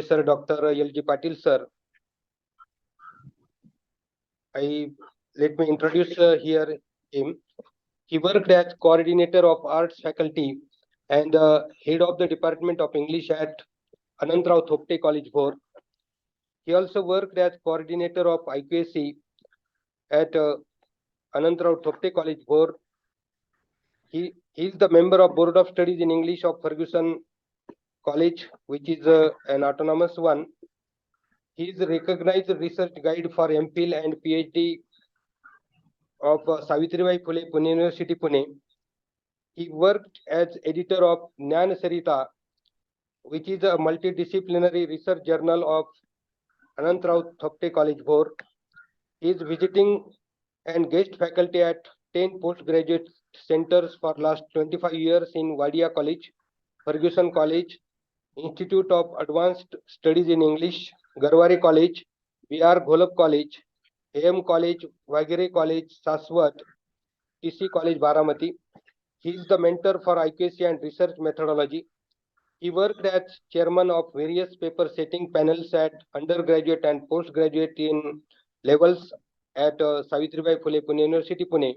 Professor Dr.L G Patil sir. Let me introduce here him. He worked as coordinator of arts faculty and head of the Department of English at Anantrao Thopte College, BHOR. He also worked as coordinator of IQAC at Anantrao Thopte College, BHOR. He is the member of Board of Studies in English of Ferguson College, which is an autonomous one. He is a recognized research guide for MPhil and Ph.D. of Savitribai Phule Pune University, Pune. He worked as editor of Jnana Sarita, which is a multidisciplinary research journal of Anantrao Thopte College, BHOR. He is visiting and guest faculty at 10 postgraduate centers for last 25 years in Wadia College, Ferguson College, Institute of Advanced Studies in English, Garwari College, BR Gholab College, AM College, Vagere College, Saswat, TC College, Baramati. He is the mentor for IQAC and research methodology. He worked as chairman of various paper setting panels at undergraduate and postgraduate in levels at Savitribai Phule Pune University, Pune.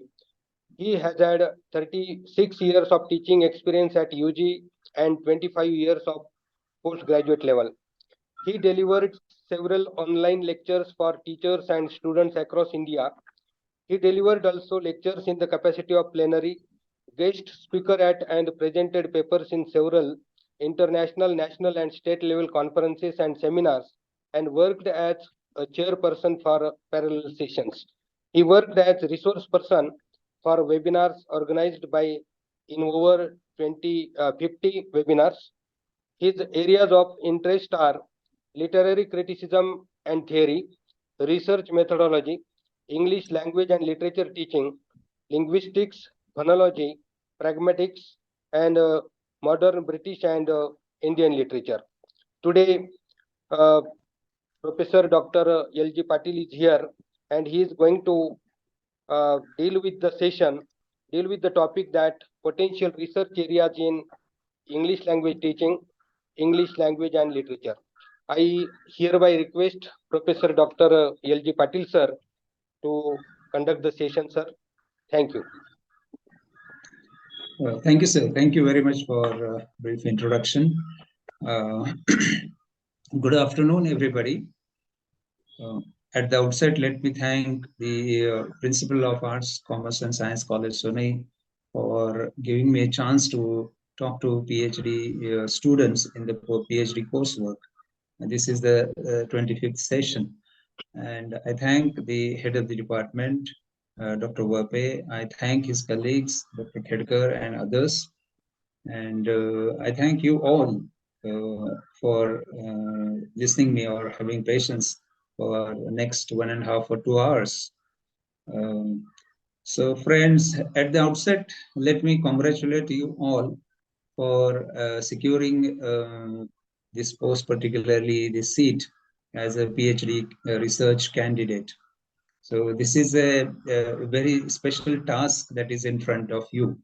He has had 36 years of teaching experience at UG and 25 years of postgraduate level. He delivered several online lectures for teachers and students across India. He delivered also lectures in the capacity of plenary, guest speaker at and presented papers in several international, national and state level conferences and seminars, and worked as a chairperson for parallel sessions. He worked as resource person for webinars organized by in over 50 webinars. His areas of interest are literary criticism and theory, research methodology, English language and literature teaching, linguistics, phonology, pragmatics, and modern British and Indian literature. Today, Professor Dr. L G Patil is here, and he is going to deal with the topic that potential research areas in English language teaching, English language and literature. I hereby request Professor Dr. L G Patil sir to conduct the session, sir. Thank you. Thank you, sir. Thank you very much for a brief introduction. Good afternoon, everybody. At the outset, let me thank the Principal of Arts, Commerce and Science College, Sonai, for giving me a chance to talk to PhD students in the PhD coursework. And this is the 25th session. And I thank the head of the department, Dr. Vape. I thank his colleagues, Dr. Khedkar and others. And I thank you all for listening me or having patience for the next 1.5 or 2 hours. So friends, at the outset, let me congratulate you all for securing this post, particularly this seat as a PhD research candidate. So this is a very special task that is in front of you.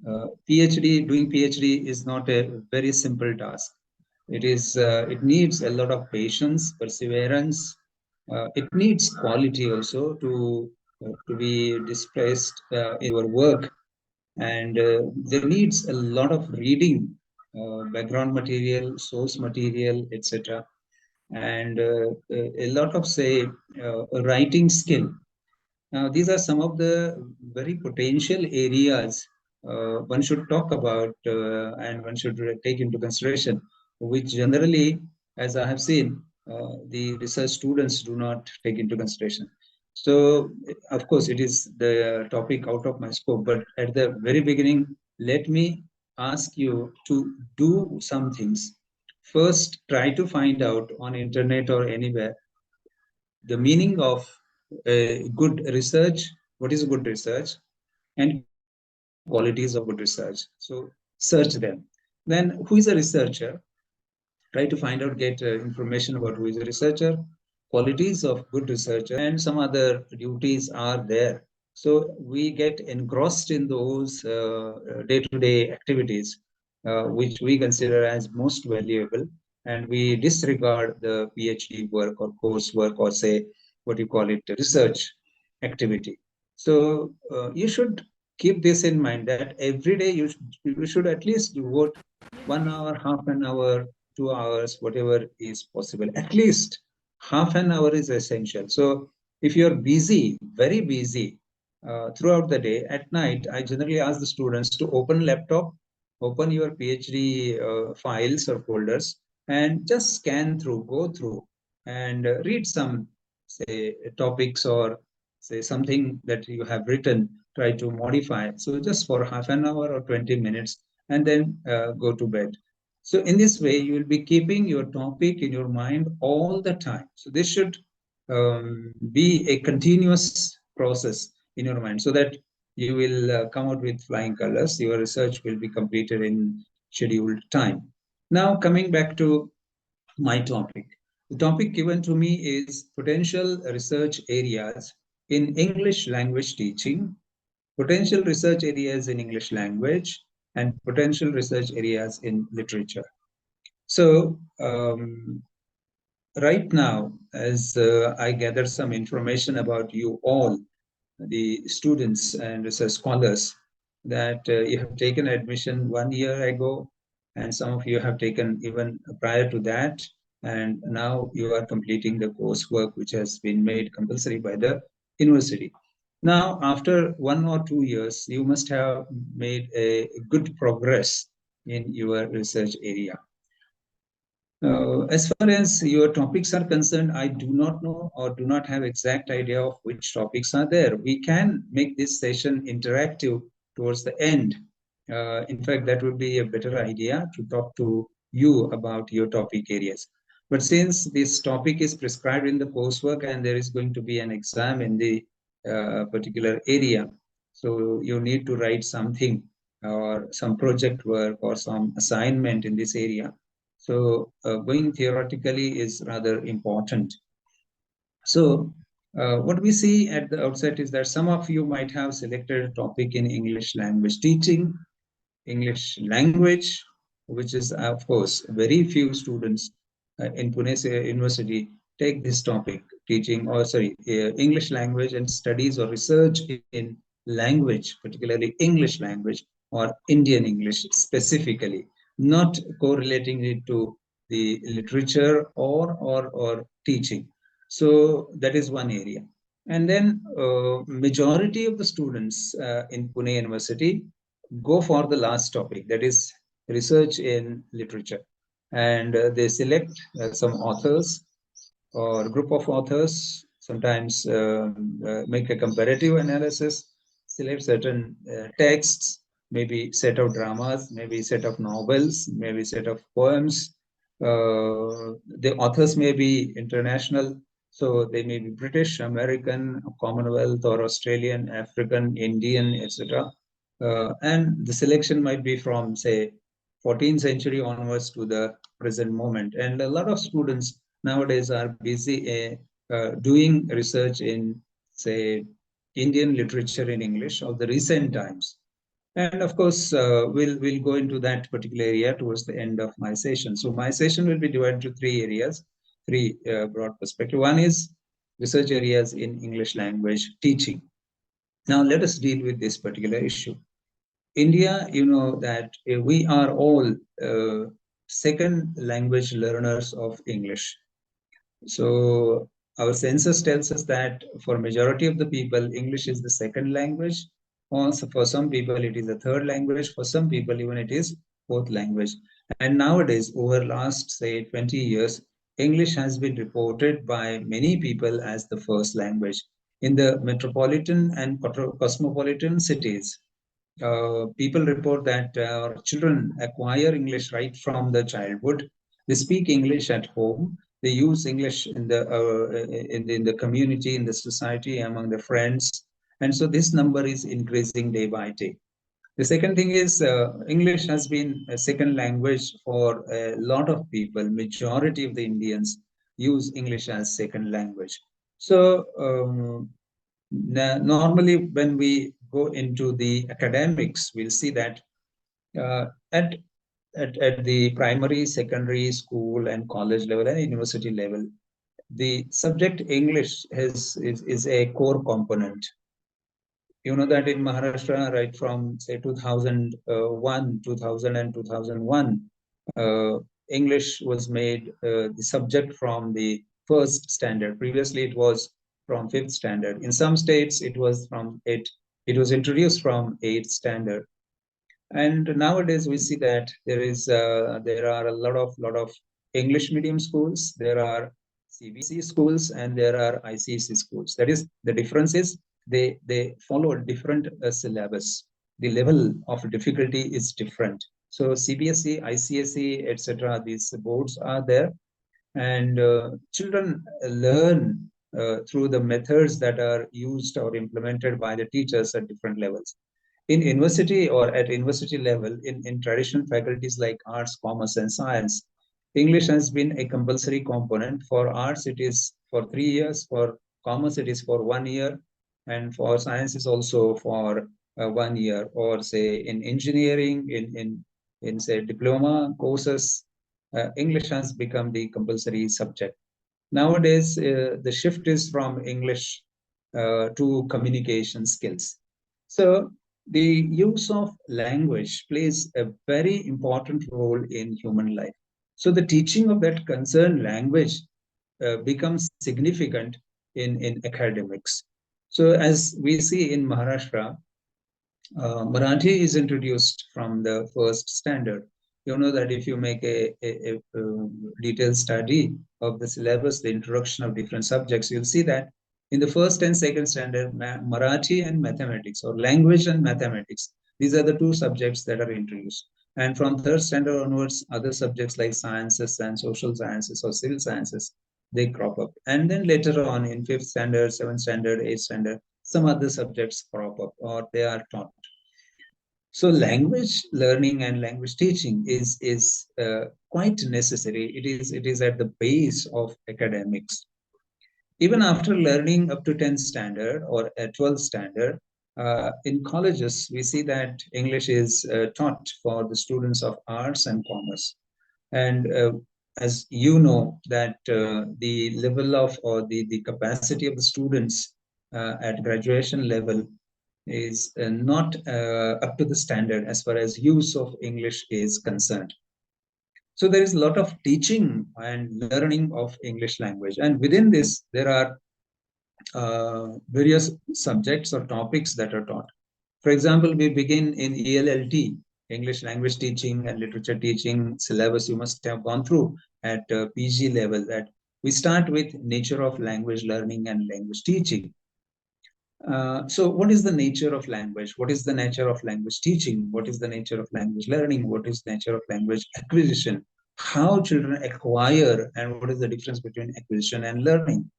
Doing PhD is not a very simple task. It needs a lot of patience, perseverance. It needs quality also to be displayed in your work, and there needs a lot of reading, background material, source material, etc., and a lot of writing skill. Now, these are some of the very potential areas one should talk about and one should take into consideration, which generally, as I have seen, the research students do not take into consideration. So, of course, it is the topic out of my scope, but at the very beginning, let me ask you to do some things. First, try to find out on internet or anywhere the meaning of good research, what is good research, and qualities of good research. So search them. Then who is a researcher? Try to find out, get information about who is a researcher, qualities of good researcher, and some other duties are there. So we get engrossed in those day-to-day activities, which we consider as most valuable. and we disregard the PhD work or coursework, or say what you call it, research activity. So you should keep this in mind, that every day you should at least devote 1 hour, half an hour, 2 hours, whatever is possible. At least half an hour is essential. So if you're busy, very busy throughout the day, at night, I generally ask the students to open laptop, open your PhD files or folders, and just scan through, go through, and read some, say, topics, or say something that you have written, try to modify. So just for half an hour or 20 minutes, and then go to bed. So in this way, you will be keeping your topic in your mind all the time. So this should be a continuous process in your mind, so that you will come out with flying colors. Your research will be completed in scheduled time. Now, coming back to my topic. The topic given to me is potential research areas in English language teaching, potential research areas in English language, and potential research areas in literature. So, right now, as I gather some information about you all, the students and research scholars, that you have taken admission 1 year ago, and some of you have taken even prior to that, and now you are completing the coursework which has been made compulsory by the university. Now, after 1 or 2 years, you must have made a good progress in your research area. As far as your topics are concerned, I do not know or do not have exact idea of which topics are there. We can make this session interactive towards the end. In fact, that would be a better idea, to talk to you about your topic areas. But since this topic is prescribed in the coursework and there is going to be an exam in the particular area, so you need to write something or some project work or some assignment in this area. So going theoretically is rather important. So what we see at the outset is that some of you might have selected a topic in English language teaching, English language, which is, of course, very few students in Pune University take this topic, teaching, or sorry, English language and studies or research in language, particularly English language or Indian English specifically, not correlating it to the literature or teaching. So that is one area. And then majority of the students in Pune University go for the last topic, that is research in literature. And they select some authors or group of authors, sometimes make a comparative analysis, select certain texts, maybe set of dramas, maybe set of novels, maybe set of poems. The authors may be international, so they may be British, American, Commonwealth, or Australian, African, Indian, etc. And the selection might be from, say, 14th century onwards to the present moment. And a lot of students nowadays are busy doing research in, say, Indian literature in English of the recent times. And of course, we'll go into that particular area towards the end of my session. So my session will be divided into three areas, three broad perspectives. One is research areas in English language teaching. Now let us deal with this particular issue. India, you know that we are all second language learners of English. So our census tells us that for majority of the people, English is the second language. Also, for some people, it is the third language. For some people, even it is fourth language. And nowadays, over last, say, 20 years, English has been reported by many people as the first language. In the metropolitan and cosmopolitan cities, people report that children acquire English right from the childhood. They speak English at home. They use English in the community, in the society, among the friends, and so this number is increasing day by day. The second thing is English has been a second language for a lot of people. Majority of the Indians use English as second language. So normally, when we go into the academics, we'll see that at at the primary, secondary, school, and college level and university level, the subject English is a core component. You know that in Maharashtra, right from say 2001, 2000 and 2001, English was made the subject from the first standard. Previously, it was from fifth standard. In some states, it was from eight. It was introduced from eighth standard. And nowadays, we see that there are a lot of English medium schools. There are CBSE schools and there are ICSE schools. That is, the difference is they follow a different syllabus. The level of difficulty is different. So CBSE, ICSE, etc. These boards are there, and children learn through the methods that are used or implemented by the teachers at different levels. In university or at university level, in traditional faculties like arts, commerce, and science, English has been a compulsory component. For arts, it is for 3 years. For commerce, it is for 1 year. And for science, is also for 1 year. Or say in engineering, in say diploma courses, English has become the compulsory subject. Nowadays, the shift is from English to communication skills. So the use of language plays a very important role in human life. So the teaching of that concerned language becomes significant in academics. So as we see in Maharashtra, Marathi is introduced from the first standard. You know that if you make a detailed study of the syllabus, the introduction of different subjects, you'll see that in the first and second standard, Marathi and mathematics, or language and mathematics, these are the two subjects that are introduced. And from third standard onwards, other subjects like sciences and social sciences or civil sciences, they crop up. And then later on in fifth standard, seventh standard, eighth standard, some other subjects crop up or they are taught. So language learning and language teaching is quite necessary. It is at the base of academics. Even after learning up to 10th standard or 12th standard, in colleges, we see that English is taught for the students of arts and commerce. And as you know, that the level of or the capacity of the students at graduation level is not up to the standard as far as use of English is concerned. So there is a lot of teaching and learning of English language. And within this, there are various subjects or topics that are taught. For example, we begin in ELLT, English language teaching and literature teaching syllabus you must have gone through at PG level. That we start with nature of language learning and language teaching. So what is the nature of language? What is the nature of language teaching? What is the nature of language learning? What is the nature of language acquisition? How children acquire, and what is the difference between acquisition and learning?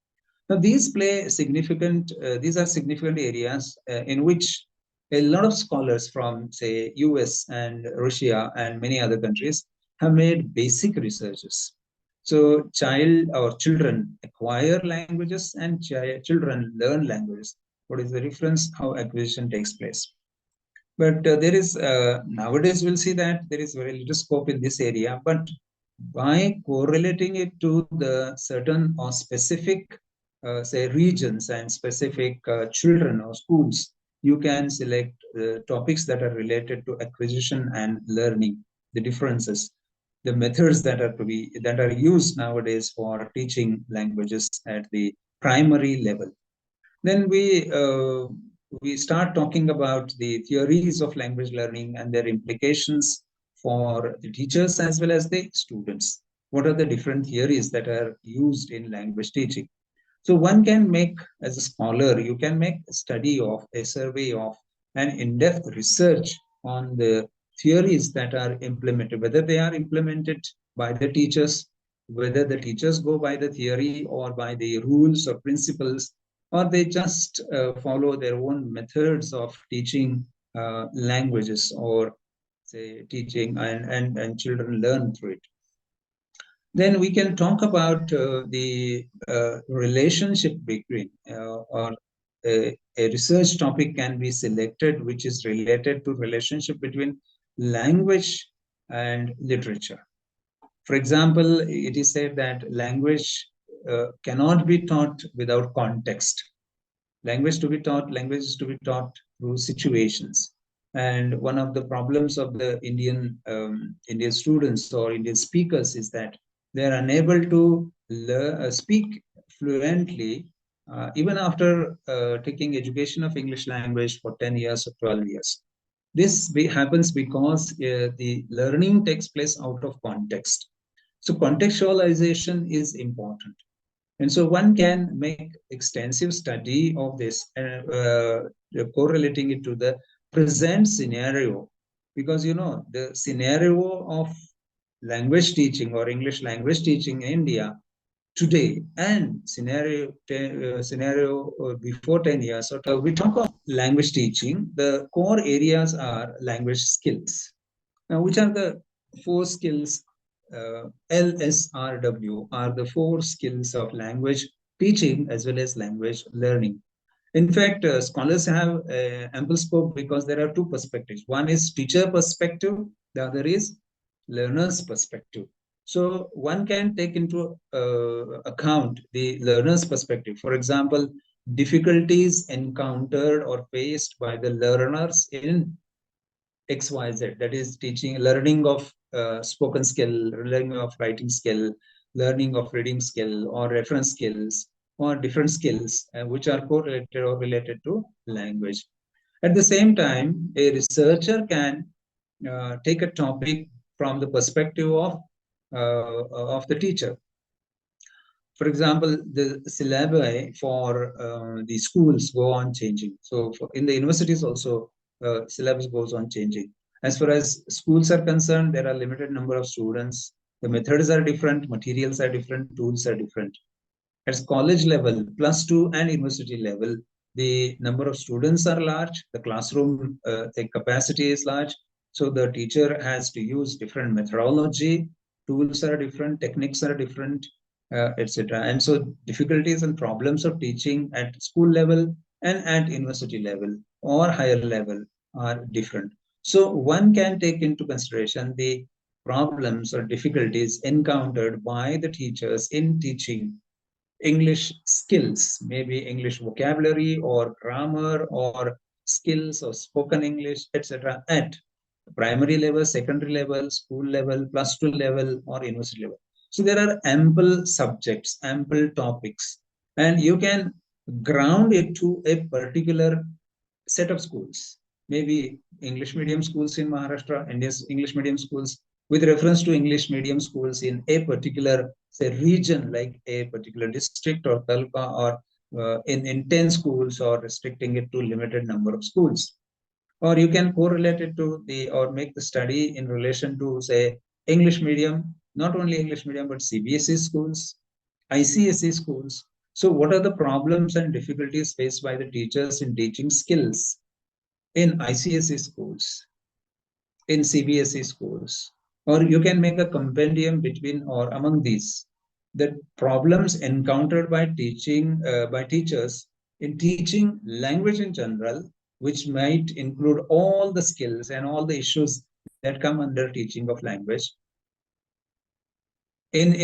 Now, these play significant, these are significant areas in which a lot of scholars from, say, US and Russia and many other countries have made basic researches. So child or children acquire languages and children learn languages. What is the difference? How acquisition takes place. But there is, nowadays we'll see that there is very little scope in this area, but by correlating it to the certain or specific, say, regions and specific children or schools, you can select topics that are related to acquisition and learning, the differences, the methods that are used nowadays for teaching languages at the primary level. Then we start talking about the theories of language learning and their implications for the teachers as well as the students. What are the different theories that are used in language teaching? So one can make, as a scholar, you can make a study of, a survey of, an in-depth research on the theories that are implemented, whether they are implemented by the teachers, whether the teachers go by the theory or by the rules or principles, or they just follow their own methods of teaching languages, or say teaching and children learn through it. Then we can talk about the relationship between or a research topic can be selected which is related to relationship between language and literature. For example, it is said that language cannot be taught without context. Language is to be taught through situations. And one of the problems of the Indian students or Indian speakers is that they are unable to speak fluently even after taking education of English language for 10 years or 12 years. This happens because the learning takes place out of context. So contextualization is important. And so one can make extensive study of this, correlating it to the present scenario, because the scenario of language teaching or English language teaching in India today and scenario before 10 years. So we talk of language teaching, the core areas are language skills. Now, which are the 4 skills? LSRW are the 4 skills of language teaching as well as language learning. In fact, scholars have ample scope because there are 2 perspectives. One is teacher perspective, the other is learner's perspective. So one can take into account the learner's perspective. For example, difficulties encountered or faced by the learners in XYZ, that is learning of spoken skill, learning of writing skill, learning of reading skill, or reference skills, or different skills which are correlated or related to language. At the same time, a researcher can take a topic from the perspective of the teacher. For example, the syllabi for the schools go on changing. So in the universities also, syllabus goes on changing. As far as schools are concerned, there are limited number of students. The methods are different, materials are different, tools are different. At college level, +2 and university level, the number of students are large, the classroom the capacity is large, so the teacher has to use different methodology, tools are different, techniques are different, etc. And so difficulties and problems of teaching at school level and at university level or higher level are different. So one can take into consideration the problems or difficulties encountered by the teachers in teaching English skills, maybe English vocabulary or grammar or skills of spoken English, etc. at primary level, secondary level, school level, +2 level, or university level. So there are ample subjects, ample topics, and you can ground it to a particular set of schools. Maybe English medium schools in Maharashtra, India's English medium schools, with reference to English medium schools in a particular, say, region, like a particular district or taluka, or in 10 schools, or restricting it to limited number of schools. Or you can correlate it to or make the study in relation to, say, English medium, not only English medium, but CBSE schools, ICSE schools. So what are the problems and difficulties faced by the teachers in teaching skills in ICSE schools, in CBSE schools? Or you can make a compendium between or among these, the problems encountered by teachers in teaching language in general, which might include all the skills and all the issues that come under teaching of language. In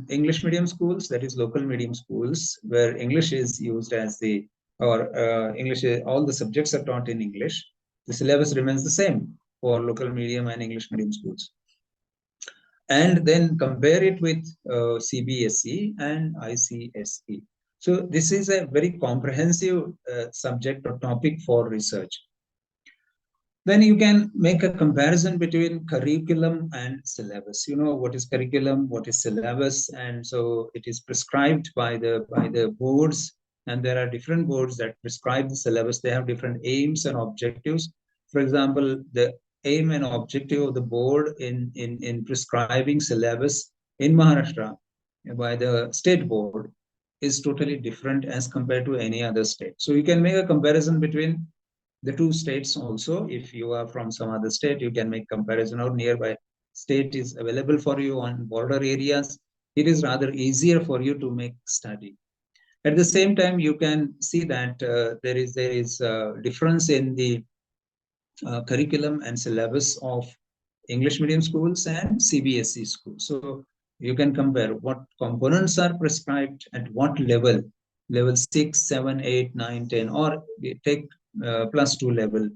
English medium schools, that is local medium schools, where English is used as English, all the subjects are taught in English, the syllabus remains the same for local medium and English medium schools. And then compare it with CBSE and ICSE. So this is a very comprehensive subject or topic for research. Then you can make a comparison between curriculum and syllabus. You know what is curriculum, what is syllabus, and so it is prescribed by the boards, and there are different boards that prescribe the syllabus. They have different aims and objectives. For example, the aim and objective of the board in prescribing syllabus in Maharashtra by the state board is totally different as compared to any other state. So you can make a comparison between the 2 states also. If you are from some other state, you can make comparison, or nearby state is available for you on border areas. It is rather easier for you to make study. At the same time, you can see that there is a difference in the curriculum and syllabus of English medium schools and CBSE schools. So you can compare what components are prescribed at what level, level 6, 7, 8, 9, 10, or take +2 level.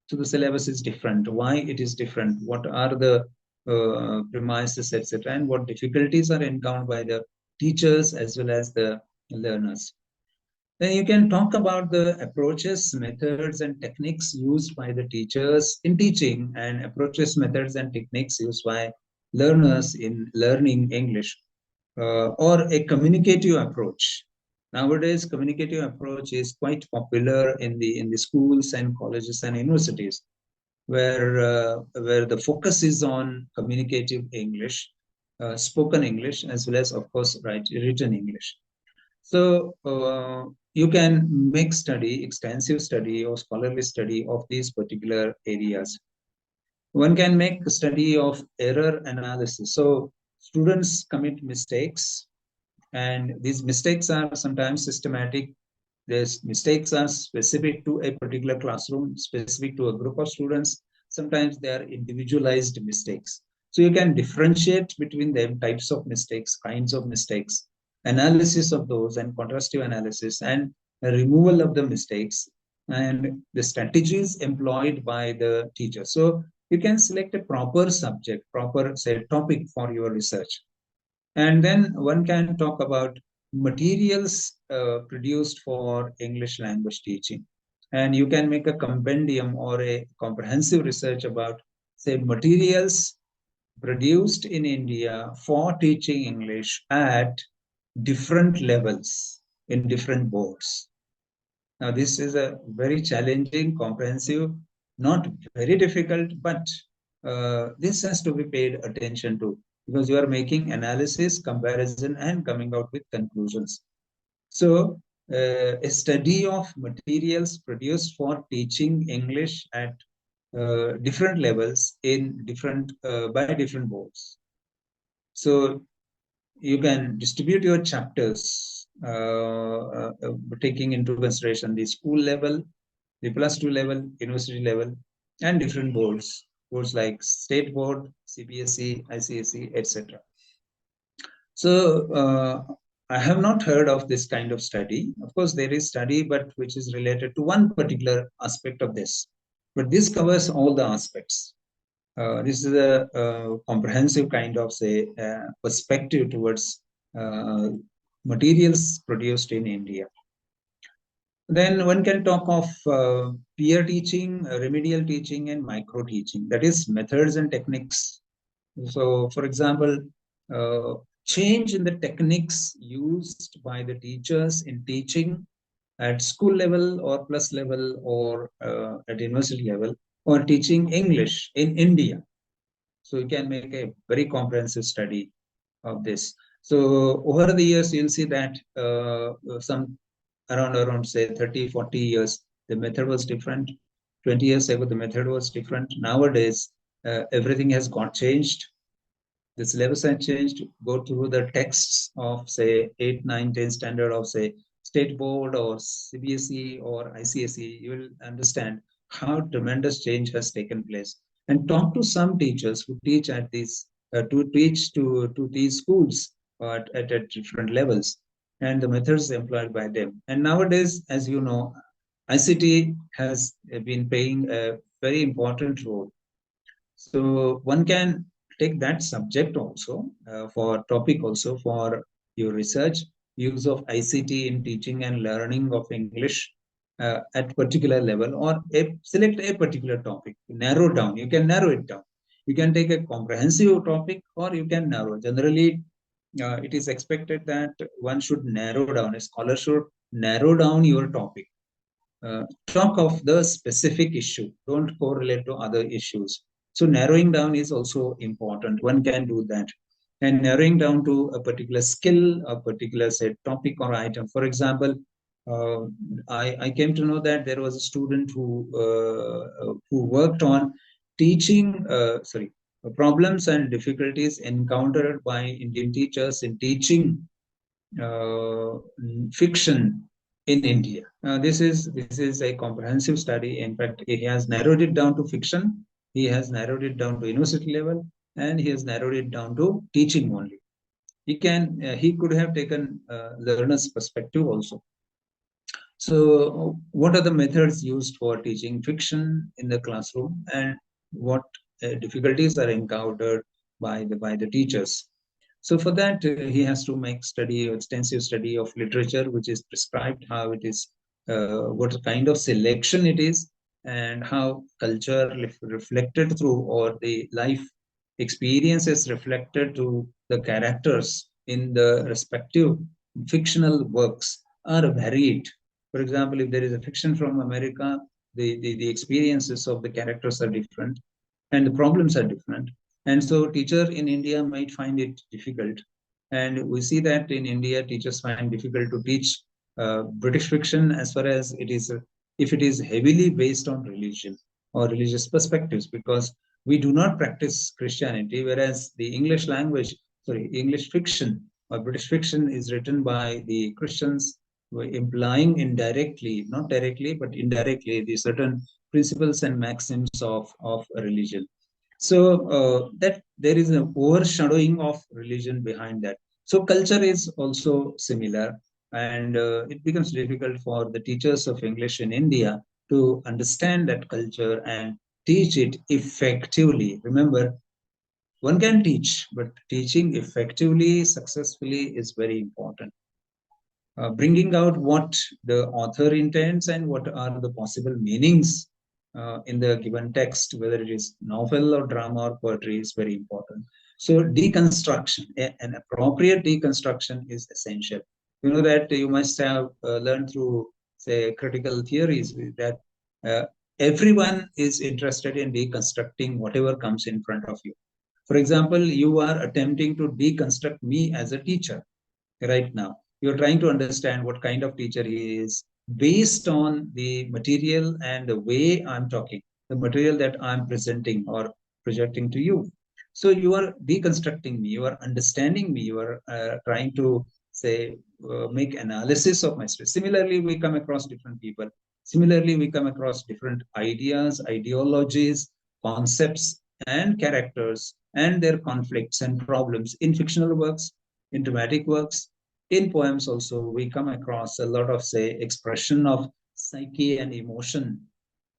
So the syllabus is different. Why it is different? What are the premises, etc., and what difficulties are encountered by the teachers as well as the learners. Then you can talk about the approaches, methods, and techniques used by the teachers in teaching, and approaches, methods, and techniques used by learners in learning English, or a communicative approach. Nowadays, communicative approach is quite popular in the schools and colleges and universities, where the focus is on communicative English, spoken English, as well as, of course, written English. So you can make extensive study or scholarly study of these particular areas. One can make a study of error analysis. So students commit mistakes, and these mistakes are sometimes systematic. These mistakes are specific to a particular classroom, specific to a group of students. Sometimes they are individualized mistakes. So you can differentiate between them, types of mistakes, kinds of mistakes, analysis of those, and contrastive analysis, and removal of the mistakes, and the strategies employed by the teacher. So you can select a proper subject, proper, say, topic for your research. And then one can talk about materials produced for English language teaching. And you can make a compendium or a comprehensive research about, say, materials produced in India for teaching English at different levels in different boards. Now, this is a very challenging, comprehensive, not very difficult, but this has to be paid attention to, because you are making analysis, comparison, and coming out with conclusions. So, a study of materials produced for teaching English at different levels in different by different boards. So you can distribute your chapters taking into consideration the school level, the +2 level, university level, and different boards like state board, CBSE, ICSE, etc. So I have not heard of this kind of study. Of course, there is study, but which is related to one particular aspect of this. But this covers all the aspects. This is a comprehensive kind of, say, perspective towards materials produced in India. Then one can talk of peer teaching, remedial teaching, and micro teaching. That is methods and techniques. So, for example, change in the techniques used by the teachers in teaching at school level or plus level or at university level, or teaching English in India. So you can make a very comprehensive study of this. So over the years, you'll see that some around say 30, 40 years, the method was different. 20 years ago, the method was different. Nowadays, everything has got changed. The syllabus has changed. Go through the texts of, say, 8, 9, 10 standard of, say, state board or CBSE or ICSE, you will understand how tremendous change has taken place. And talk to some teachers who teach at these to these schools at different levels, and the methods employed by them. And nowadays, as you know, ICT has been playing a very important role. So one can take that subject also for topic also for your research, use of ICT in teaching and learning of English at particular level, or select a particular topic, narrow down. You can narrow it down. You can take a comprehensive topic, or you can narrow. Generally, it is expected that one should narrow down, a scholar should narrow down your topic. Talk of the specific issue, don't correlate to other issues. So narrowing down is also important. One can do that. And narrowing down to a particular skill, a particular, say, topic or item. For example, I came to know that there was a student who worked on teaching, problems and difficulties encountered by Indian teachers in teaching fiction in India. This is a comprehensive study. In fact, he has narrowed it down to fiction. He has narrowed it down to university level, and he has narrowed it down to teaching only. He could have taken learner's perspective also. So, what are the methods used for teaching fiction in the classroom, and what difficulties are encountered by the teachers? So, for that, he has to make extensive study of literature, which is prescribed, how it is, what kind of selection it is, and how culture reflected through, or the life experiences reflected to the characters in the respective fictional works are varied. For example, if there is a fiction from America, the experiences of the characters are different and the problems are different. And so teacher in India might find it difficult. And we see that in India, teachers find difficult to teach British fiction as far as it is, if it is heavily based on religion or religious perspectives, because we do not practice Christianity, whereas the English fiction or British fiction is written by the Christians, implying indirectly, not directly, but indirectly, the certain principles and maxims of a religion. So that there is an overshadowing of religion behind that. So culture is also similar, and it becomes difficult for the teachers of English in India to understand that culture and teach it effectively. Remember, one can teach, but teaching effectively, successfully is very important. Bringing out what the author intends and what are the possible meanings in the given text, whether it is novel or drama or poetry, is very important. So deconstruction, an appropriate deconstruction is essential. You know that you must have learned through, say, critical theories that uh, everyone is interested in deconstructing whatever comes in front of you. For example, you are attempting to deconstruct me as a teacher right now. You're trying to understand what kind of teacher he is based on the material and the way I'm talking, the material that I'm presenting or projecting to you. So you are deconstructing me, you are understanding me, you are trying to say, make analysis of my stress. Similarly, we come across different people. Similarly, we come across different ideas, ideologies, concepts, and characters and their conflicts and problems in fictional works, in dramatic works, in poems also. We come across a lot of, say, expression of psyche and emotion,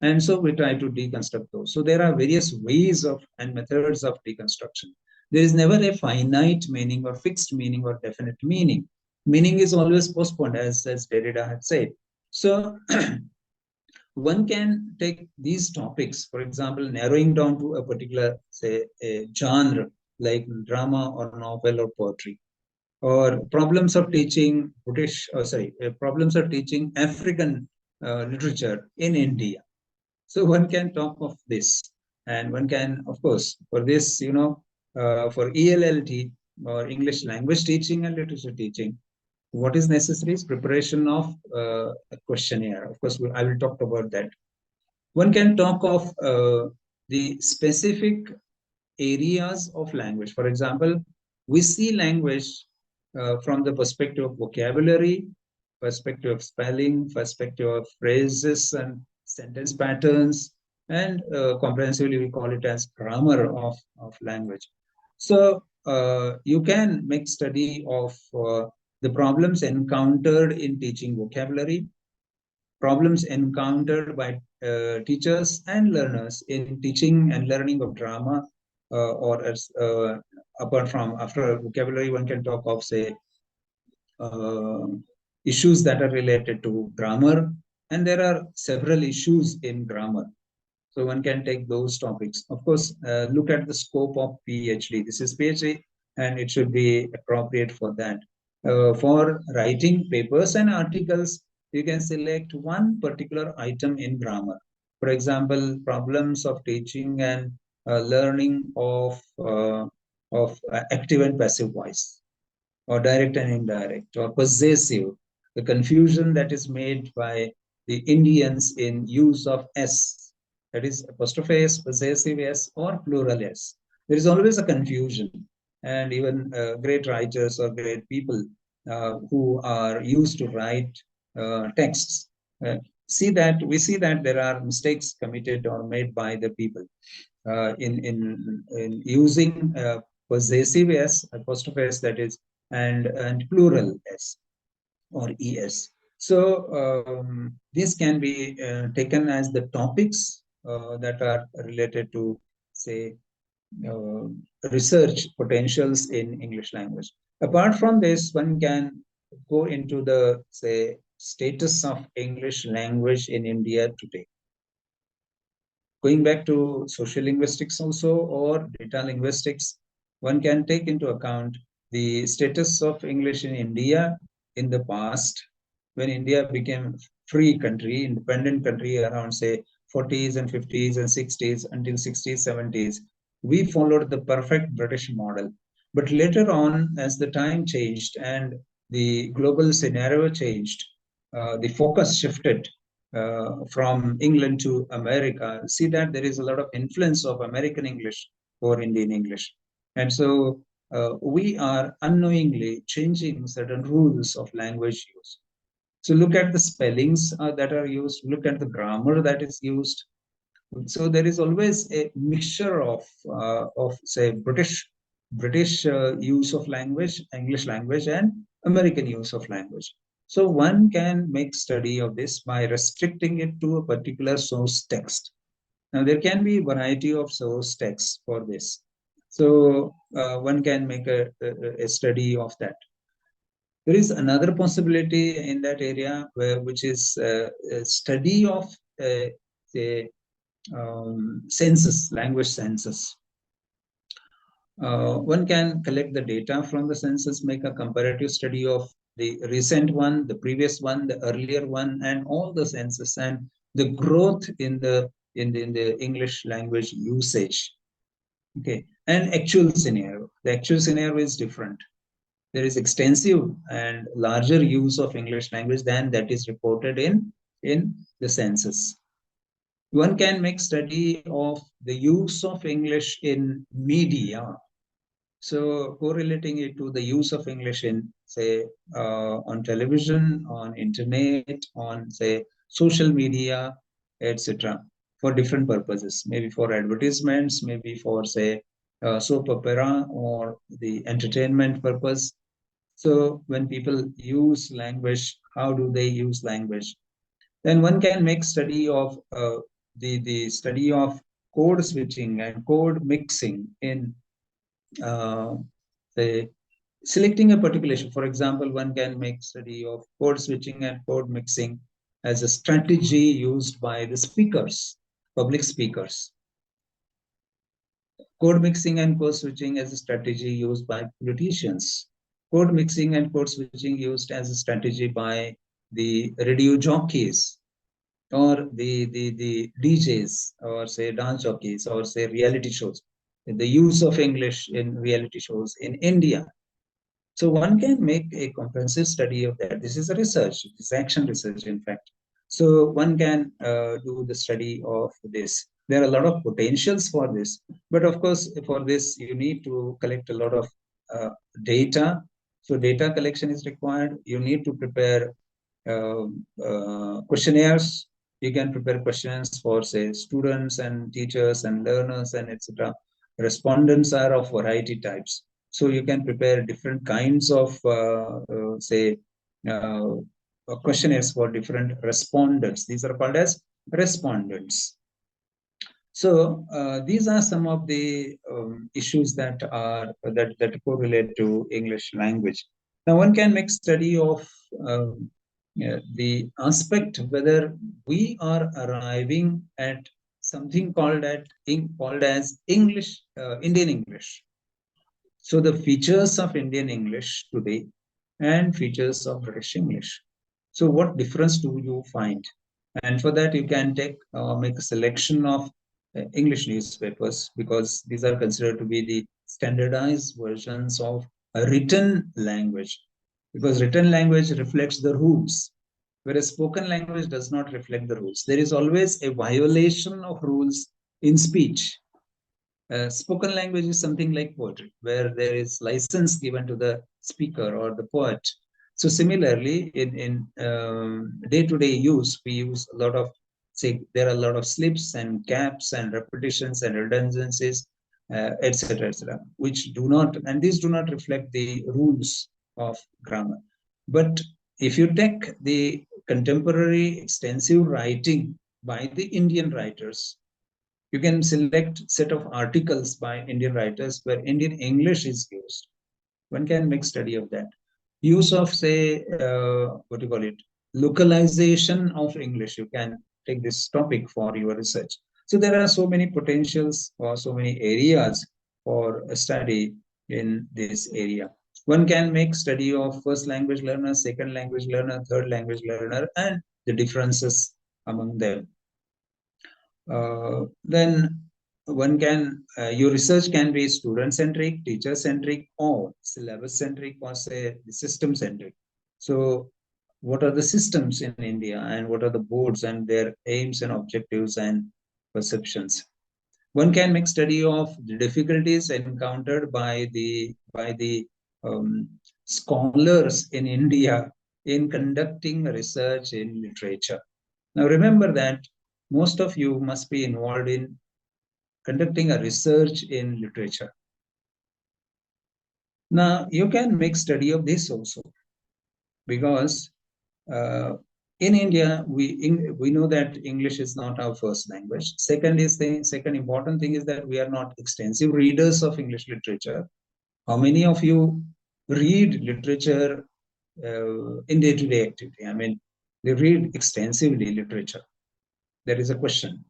and so we try to deconstruct those. So there are various ways of and methods of deconstruction. There is never a finite meaning or fixed meaning or definite meaning. Meaning is always postponed, as Derrida had said. So one can take these topics, for example, narrowing down to a particular, say, a genre like drama or novel or poetry, or problems of teaching problems of teaching African literature in India. So one can talk of this, and one can, of course, for this, for ELLT or English language teaching and literature teaching, what is necessary is preparation of a questionnaire. Of course, I will talk about that. One can talk of the specific areas of language. For example, we see language from the perspective of vocabulary, perspective of spelling, perspective of phrases and sentence patterns, and comprehensively we call it as grammar of language. So you can make study of the problems encountered in teaching vocabulary, problems encountered by teachers and learners in teaching and learning of drama, or as apart from, after vocabulary, one can talk of, say, uh, issues that are related to grammar, and there are several issues in grammar. So one can take those topics. Of course, look at the scope of PhD. This is PhD, and it should be appropriate for that. For writing papers and articles, you can select one particular item in grammar. For example, problems of teaching and learning of active and passive voice, or direct and indirect, or possessive, the confusion that is made by the Indians in use of S, that is apostrophe S, possessive S, or plural S. There is always a confusion, and even great writers or great people who are used to write texts we see that there are mistakes committed or made by the people in using possessive s, apostrophe s, that is, and plural s or es. So these can be taken as the topics that are related to, say, uh, research potentials in English language. Apart from this, one can go into the, say, status of English language in India today. Going back to social linguistics also, or data linguistics, one can take into account the status of English in India in the past, when India became free country, independent country around, say, 40s and 50s and 60s until 60s, 70s. We followed the perfect British model. But later on, as the time changed and the global scenario changed, the focus shifted from England to America. See that there is a lot of influence of American English for Indian English. And so we are unknowingly changing certain rules of language use. So look at the spellings that are used, look at the grammar that is used. So there is always a mixture of say, British use of language, English language, and American use of language. So one can make study of this by restricting it to a particular source text. Now there can be a variety of source texts for this. So one can make a study of that. There is another possibility in that area which is a study of say, census, language census. One can collect the data from the census, make a comparative study of the recent one, the previous one, the earlier one, and all the census and the growth in the English language usage. Okay, and actual scenario. The actual scenario is different. There is extensive and larger use of English language than that is reported in the census. One can make study of the use of English in media. So correlating it to the use of English in, say, on television, on internet, on, say, social media, etc., for different purposes, maybe for advertisements, maybe for, say, soap opera or the entertainment purpose. So when people use language, how do they use language? Then one can make study of the study of code switching and code mixing in say, selecting a particular issue. For example, one can make study of code switching and code mixing as a strategy used by the speakers, public speakers. Code mixing and code switching as a strategy used by politicians. Code mixing and code switching used as a strategy by the radio jockeys, or the DJs, or, say, dance jockeys, or, say, reality shows. The use of English in reality shows in India. So one can make a comprehensive study of that. This is a research, it is action research, in fact. So one can do the study of this. There are a lot of potentials for this, but of course, for this, you need to collect a lot of data. So data collection is required. You need to prepare questionnaires. You can prepare questions for, say, students and teachers and learners and etc. Respondents are of variety types. So you can prepare different kinds of, say, questionnaires for different respondents. These are called as respondents. So these are some of the issues that correlate to English language. Now one can make study of the aspect whether we are arriving at something called as English, Indian English. So the features of Indian English today and features of British English. So what difference do you find? And for that, you can make a selection of English newspapers, because these are considered to be the standardized versions of a written language, because written language reflects the rules, whereas spoken language does not reflect the rules. There is always a violation of rules in speech. Spoken language is something like poetry, where there is license given to the speaker or the poet. So similarly, in day-to-day use, we use a lot of, say, there are a lot of slips and gaps and repetitions and redundancies, etc., which do not, and these do not reflect the rules of grammar. But if you take the contemporary extensive writing by the Indian writers, you can select set of articles by Indian writers where Indian English is used. One can make study of that. Use of, say, what do you call it? Localization of English. You can take this topic for your research. So there are so many potentials or so many areas for a study in this area. One can make study of first language learner, second language learner, third language learner, and the differences among them. Then one can, your research can be student-centric, teacher-centric, or syllabus-centric, or say system-centric. So what are the systems in India, and what are the boards and their aims and objectives and perceptions? One can make study of the difficulties encountered by the scholars in India in conducting research in literature. Now remember that most of you must be involved in conducting a research in literature. Now you can make study of this also, because in India we know that English is not our first language. Second important thing is that we are not extensive readers of English literature. How many of you read literature in day-to-day activity? I mean, they read extensively literature. There is a question.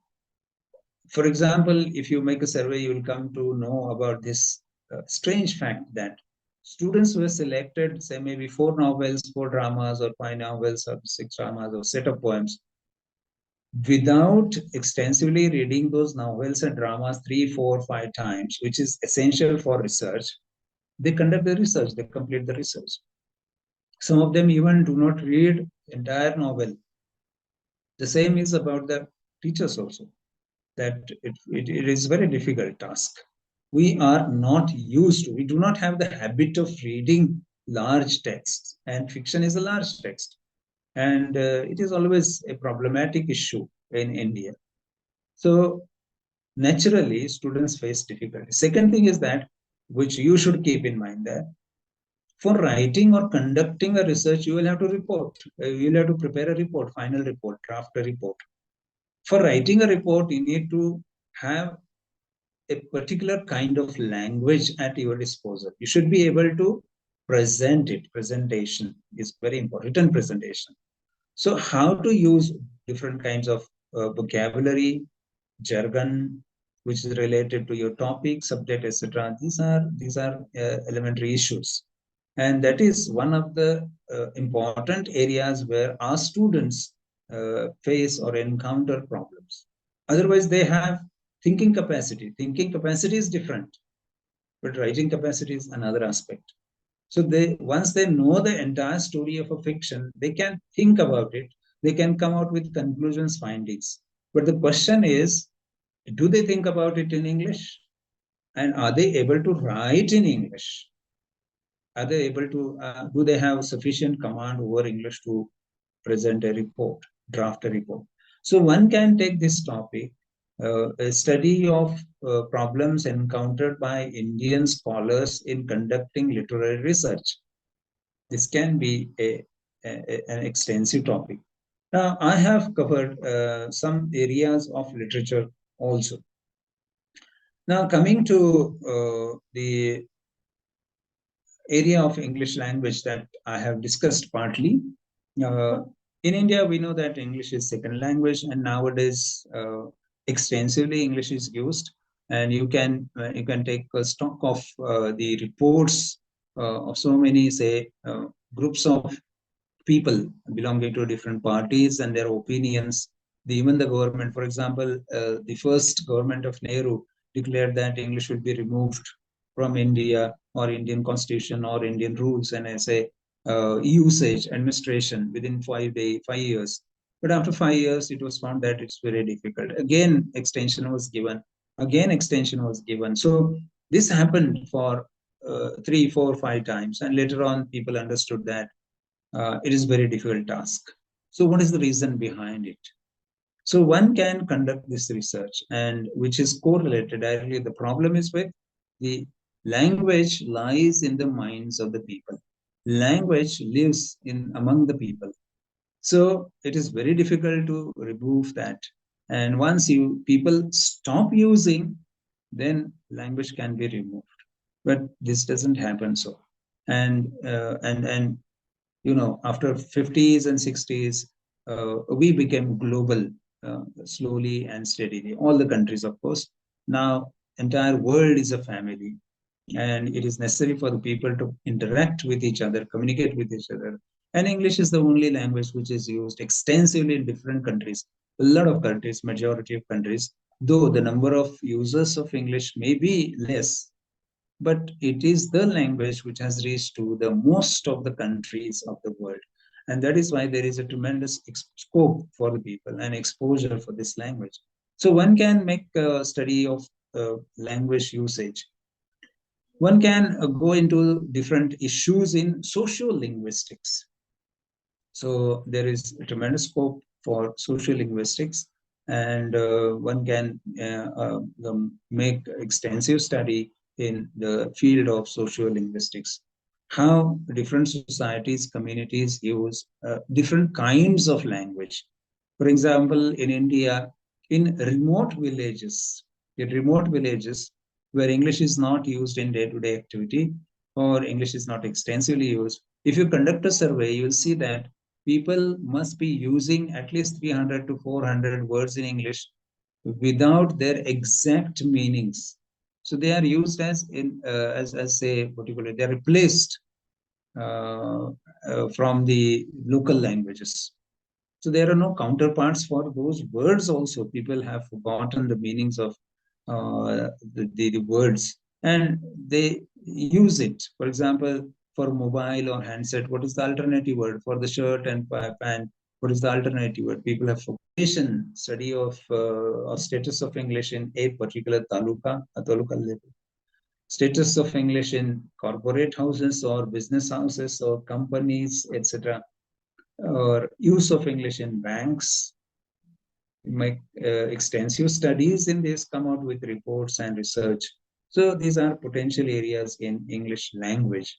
For example, if you make a survey, you will come to know about this strange fact that students were selected, say maybe 4 novels, 4 dramas, or 5 novels, or 6 dramas, or set of poems, without extensively reading those novels and dramas 3, 4, 5 times, which is essential for research. They conduct the research, they complete the research. Some of them even do not read entire novel. The same is about the teachers also, that it is a very difficult task. We are not used to, we do not have the habit of reading large texts, and fiction is a large text. And it is always a problematic issue in India. So naturally, students face difficulty. Second thing is that, which you should keep in mind, that for writing or conducting a research, you will have to report. You will have to prepare a report, final report, draft a report. For writing a report, you need to have a particular kind of language at your disposal. You should be able to present it. Presentation is very important, written presentation. So how to use different kinds of vocabulary, jargon, which is related to your topic, subject, etc. These are elementary issues. And that is one of the important areas where our students face or encounter problems. Otherwise, they have thinking capacity. Thinking capacity is different, but writing capacity is another aspect. So once they know the entire story of a fiction, they can think about it. They can come out with conclusions, findings. But the question is, do they think about it in English? And are they able to write in English? Are they able to, do they have sufficient command over English to present a report, draft a report? So one can take this topic, a study of problems encountered by Indian scholars in conducting literary research. This can be an extensive topic. Now, I have covered some areas of literature also. Now, coming to the area of English language that I have discussed partly. In India, we know that English is second language, and nowadays extensively English is used. And you can take a stock of the reports of so many, say, groups of people belonging to different parties and their opinions. Even the government, for example, the first government of Nehru declared that English will be removed from India, or Indian constitution, or Indian rules, and as a usage administration within 5 years. But after 5 years, it was found that it's very difficult. Again, extension was given. Again, extension was given. So this happened for 3, 4, 5 times, and later on, people understood that it is a very difficult task. So what is the reason behind it? So one can conduct this research, and which is correlated directly. The problem is with the language lies in the minds of the people. Language lives in among the people. So it is very difficult to remove that. And once people stop using, then language can be removed. But this doesn't happen so. And after 50s and 60s, we became global slowly and steadily. All the countries, of course. Now, entire world is a family, and it is necessary for the people to interact with each other, communicate with each other. And English is the only language which is used extensively in different countries. A lot of countries, majority of countries, though the number of users of English may be less, but it is the language which has reached to the most of the countries of the world. And that is why there is a tremendous scope for the people and exposure for this language. So one can make a study of language usage. One can go into different issues in social linguistics. So there is a tremendous scope for social linguistics, and one can make extensive study in the field of social linguistics. How different societies, communities use different kinds of language. For example, in India, in remote villages where English is not used in day-to-day activity or English is not extensively used, if you conduct a survey, you will see that people must be using at least 300 to 400 words in English without their exact meanings. So they are used as say particularly they are replaced from the local languages. So there are no counterparts for those words also. People have forgotten the meanings of the words, and they use it. For example, for mobile or handset, what is the alternative word? For the shirt and pant, what is the alternative word? People have forgotten study of or status of English in a particular taluka, a taluka level. Status of English in corporate houses or business houses or companies, etc., or use of English in banks. Make extensive studies in this, come out with reports and research. So these are potential areas in English language.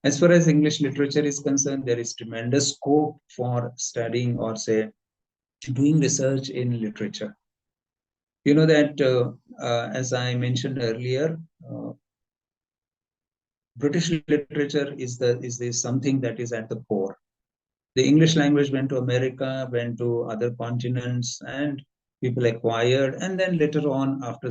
As far as English literature is concerned, there is tremendous scope for studying or say doing research in literature. You know that as I mentioned earlier, British literature is something that is at the core. The English language went to America, went to other continents, and people acquired. And then later on, after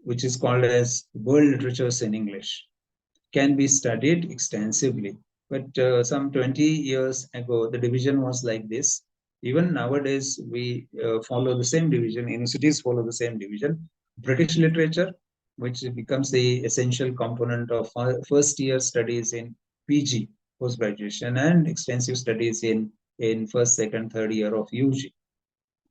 which is called as world literatures in English, can be studied extensively. But some 20 years ago, the division was like this. Even nowadays, we follow the same division. Universities follow the same division. British literature, which becomes the essential component of first year studies in PG, post-graduation, and extensive studies in first, second, third year of UG.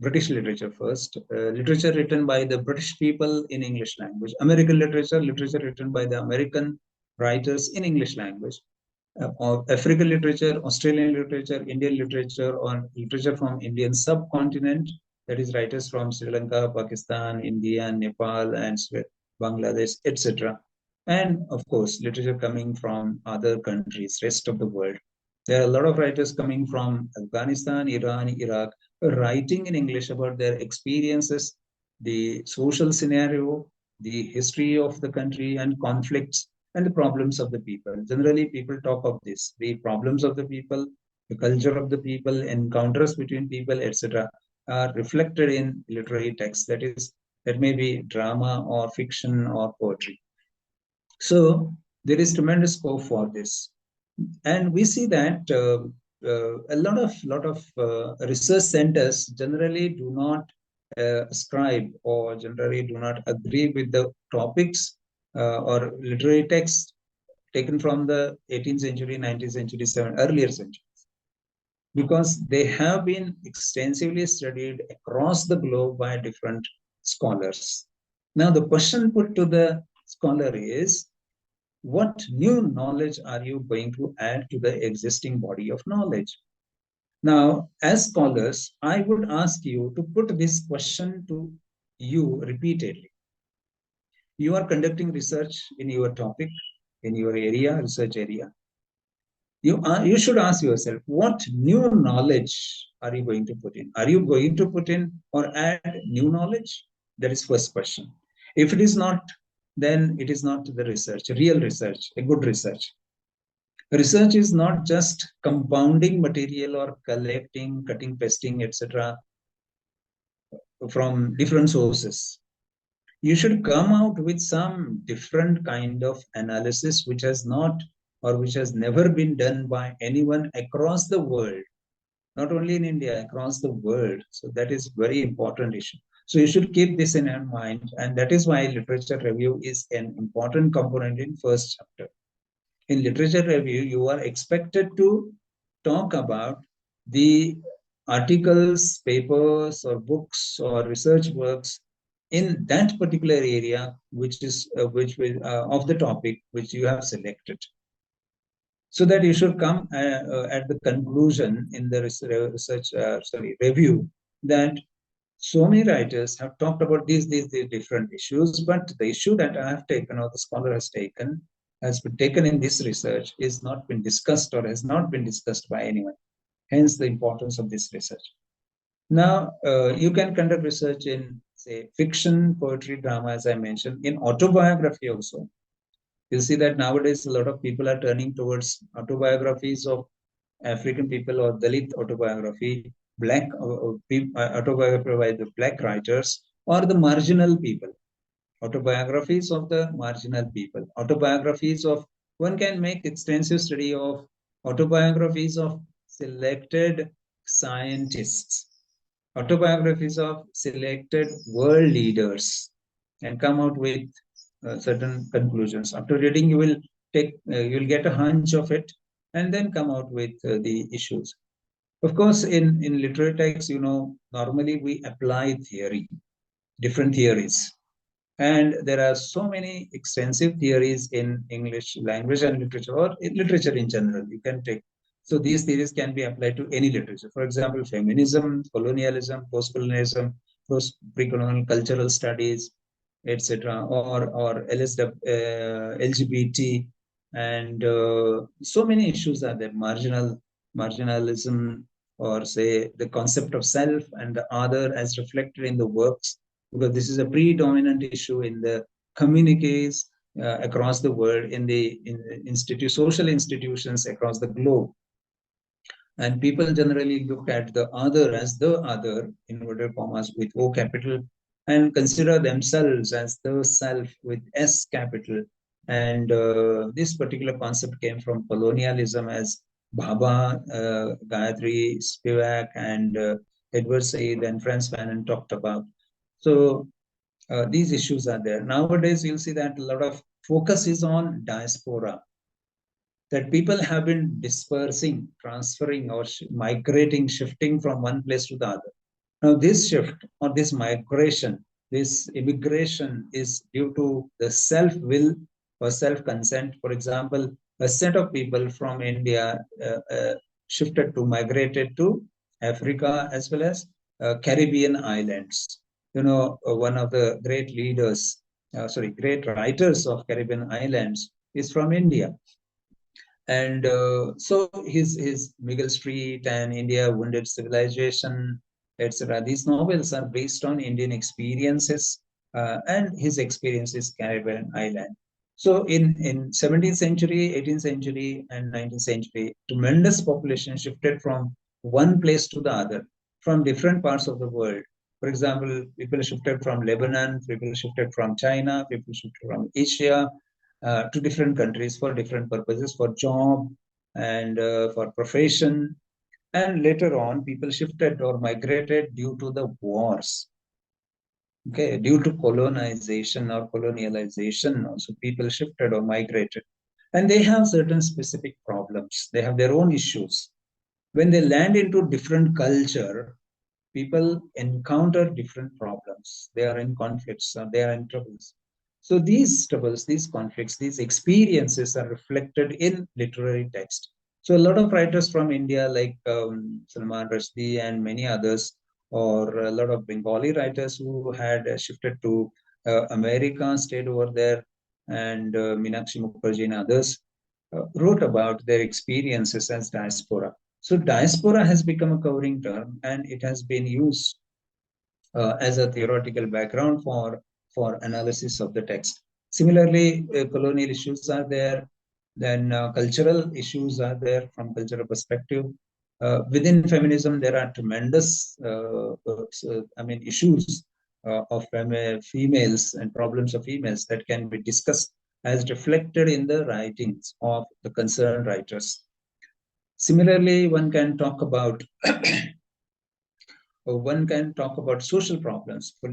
British literature first, literature written by the British people in English language, American literature, literature written by the American writers in English language, or African literature, Australian literature, Indian literature, or literature from Indian subcontinent, that is writers from Sri Lanka, Pakistan, India, Nepal, and Bangladesh, etc. And of course, literature coming from other countries, rest of the world. There are a lot of writers coming from Afghanistan, Iran, Iraq, writing in English about their experiences, the social scenario, the history of the country, and conflicts and the problems of the people. Generally, people talk of this, the problems of the people, the culture of the people, encounters between people, etc., are reflected in literary texts. That may be drama or fiction or poetry. So there is tremendous scope for this. And we see that a lot of research centers generally do not ascribe or generally do not agree with the topics or literary texts taken from the 18th century, 19th century, earlier centuries, because they have been extensively studied across the globe by different scholars. Now, the question put to the scholar is, what new knowledge are you going to add to the existing body of knowledge? Now, as scholars, I would ask you to put this question to you repeatedly. You are conducting research in your topic, in your area, research area. You should ask yourself, what new knowledge are you going to put in? Are you going to put in or add new knowledge? That is first question. If it is not, then it is not the research, real research, a good research. Research is not just compounding material or collecting, cutting, pasting, etc. from different sources. You should come out with some different kind of analysis which has not or which has never been done by anyone across the world, not only in India, across the world. So that is very important issue. So you should keep this in your mind, and that is why literature review is an important component in first chapter. In literature review, you are expected to talk about the articles, papers, or books or research works in that particular area, which is of the topic which you have selected. So that you should come at the conclusion in the research review that so many writers have talked about these different issues, but the issue that I have taken or the scholar has been taken in this research is not been discussed or has not been discussed by anyone. Hence the importance of this research. Now, you can conduct research in, say, fiction, poetry, drama, as I mentioned, in autobiography also. You'll see that nowadays a lot of people are turning towards autobiographies of African people or Dalit autobiography, black autobiography by the black writers, or the marginal people, autobiographies of the marginal people, autobiographies of, one can make extensive study of autobiographies of selected scientists, autobiographies of selected world leaders, and come out with certain conclusions. After reading, you'll get a hunch of it, and then come out with the issues. Of course, in literary texts, normally we apply theory, different theories. And there are so many extensive theories in English language and literature, or in literature in general. You can take. So these theories can be applied to any literature. For example, feminism, colonialism, post-colonialism, pre-colonial cultural studies, etc., or LGBT, and so many issues are there. Marginalism, or say the concept of self and the other as reflected in the works, because this is a predominant issue in the communiques across the world, in the social institutions across the globe. And people generally look at the other as the other, inverted commas, with O capital, and consider themselves as the self with S capital. And this particular concept came from colonialism, as Bhabha, Gayatri Spivak, and Edward Said and Franz Fanon talked about. So these issues are there. Nowadays, you'll see that a lot of focus is on diaspora, that people have been dispersing, transferring, or migrating, shifting from one place to the other. Now, this shift or this migration, this immigration is due to the self-will or self-consent. For example, a set of people from India migrated to Africa as well as Caribbean islands. One of the great writers of Caribbean islands is from India. And so his Miguel Street and India Wounded Civilization, etc. These novels are based on Indian experiences, and his experiences Caribbean island. So in 17th century, 18th century, and 19th century, tremendous population shifted from one place to the other, from different parts of the world. For example, people shifted from Lebanon, people shifted from China, people shifted from Asia, to different countries for different purposes, for job and for profession. And later on, people shifted or migrated due to the wars. Okay, due to colonization or colonialization, also people shifted or migrated. And they have certain specific problems. They have their own issues. When they land into different culture, people encounter different problems. They are in conflicts, or they are in troubles. So these troubles, these conflicts, these experiences are reflected in literary text. So a lot of writers from India, like Salman Rushdie and many others, or a lot of Bengali writers who had shifted to America, stayed over there, and Meenakshi Mukherjee and others wrote about their experiences as diaspora. So diaspora has become a covering term, and it has been used as a theoretical background for analysis of the text. Similarly, colonial issues are there, then cultural issues are there from cultural perspective. Within feminism, there are tremendous, issues of females and problems of females that can be discussed as reflected in the writings of the concerned writers. Similarly, one can talk about social problems, or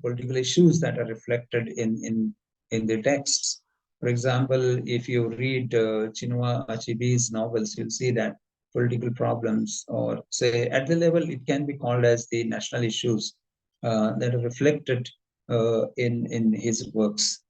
political issues that are reflected in the texts. For example, if you read Chinua Achebe's novels, you'll see that political problems, or say at the level, it can be called as the national issues that are reflected in his works.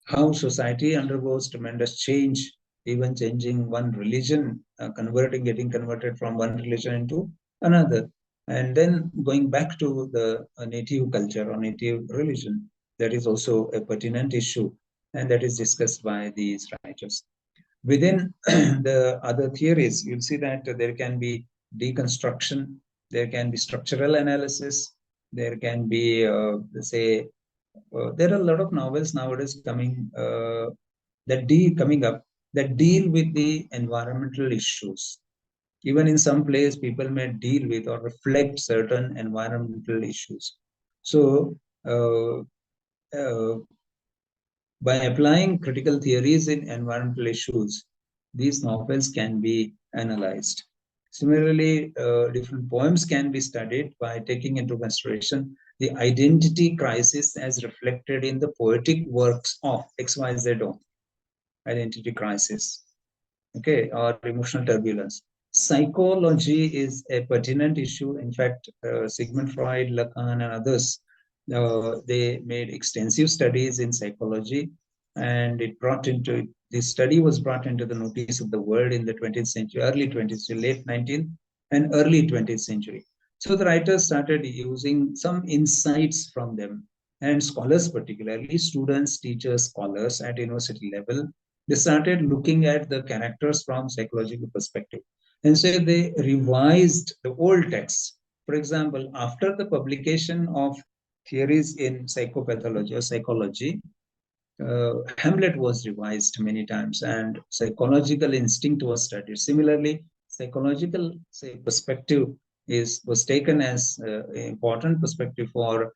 How society undergoes tremendous change, even changing one religion, getting converted from one religion into another, and then going back to the native culture or native religion. That is also a pertinent issue, and that is discussed by these writers. Within the other theories, you'll see that there can be deconstruction, there can be structural analysis, there can be, there are a lot of novels nowadays coming up that deal with the environmental issues. Even in some plays, people may deal with or reflect certain environmental issues. So, uh, uh, by applying critical theories in environmental issues, these novels can be analyzed. Similarly, different poems can be studied by taking into consideration the identity crisis as reflected in the poetic works of XYZ, identity crisis, okay, or emotional turbulence. Psychology is a pertinent issue. In fact, Sigmund Freud, Lacan, and others, they made extensive studies in psychology, and this study was brought into the notice of the world in the 20th century, early 20th century, late 19th and early 20th century. So the writers started using some insights from them, and scholars, particularly students, teachers, scholars at university level, they started looking at the characters from psychological perspective. And so they revised the old texts. For example, after the publication of theories in psychopathology or psychology, Hamlet was revised many times, and psychological instinct was studied. Similarly, psychological perspective was taken as an important perspective for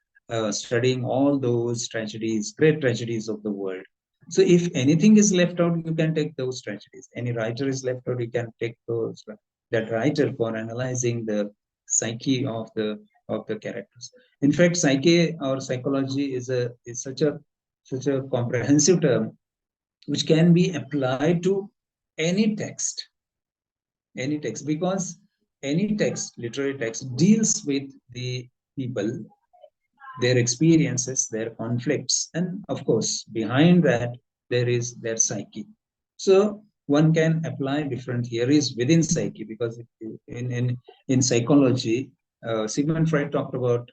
studying all those tragedies, great tragedies of the world. So if anything is left out, you can take those tragedies. Any writer is left out, you can take that writer for analyzing the psyche of the characters. In fact, psyche or psychology is such a comprehensive term which can be applied to any text, because any text, literary text, deals with the people, their experiences, their conflicts, and of course, behind that, there is their psyche. So one can apply different theories within psyche, because in psychology, Sigmund Freud talked about,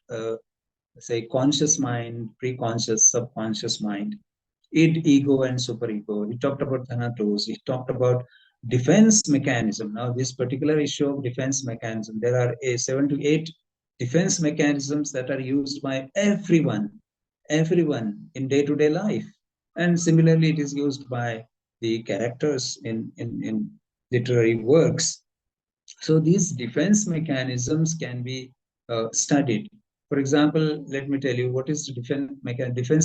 say, conscious mind, pre-conscious, subconscious mind, id, ego, and superego. He talked about thanatos. He talked about defense mechanism. Now, this particular issue of defense mechanism, there are 7 to 8 defense mechanisms that are used by everyone in day-to-day life. And similarly, it is used by the characters in literary works. So these defense mechanisms can be studied. For example, let me tell you what is the defense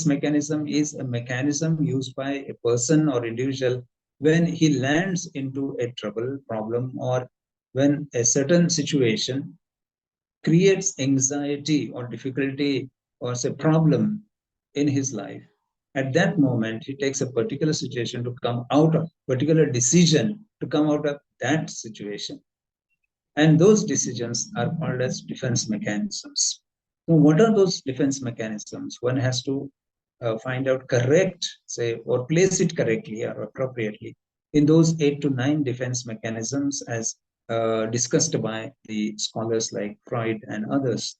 mechanism. Is a mechanism used by a person or individual when he lands into a trouble, problem, or when a certain situation creates anxiety or difficulty or say problem in his life. At that moment, he takes a particular situation to come out of, particular decision to come out of that situation. And those decisions are called as defense mechanisms. So what are those defense mechanisms? One has to find out correct, say, or place it correctly or appropriately in those 8 to 9 defense mechanisms as discussed by the scholars like Freud and others.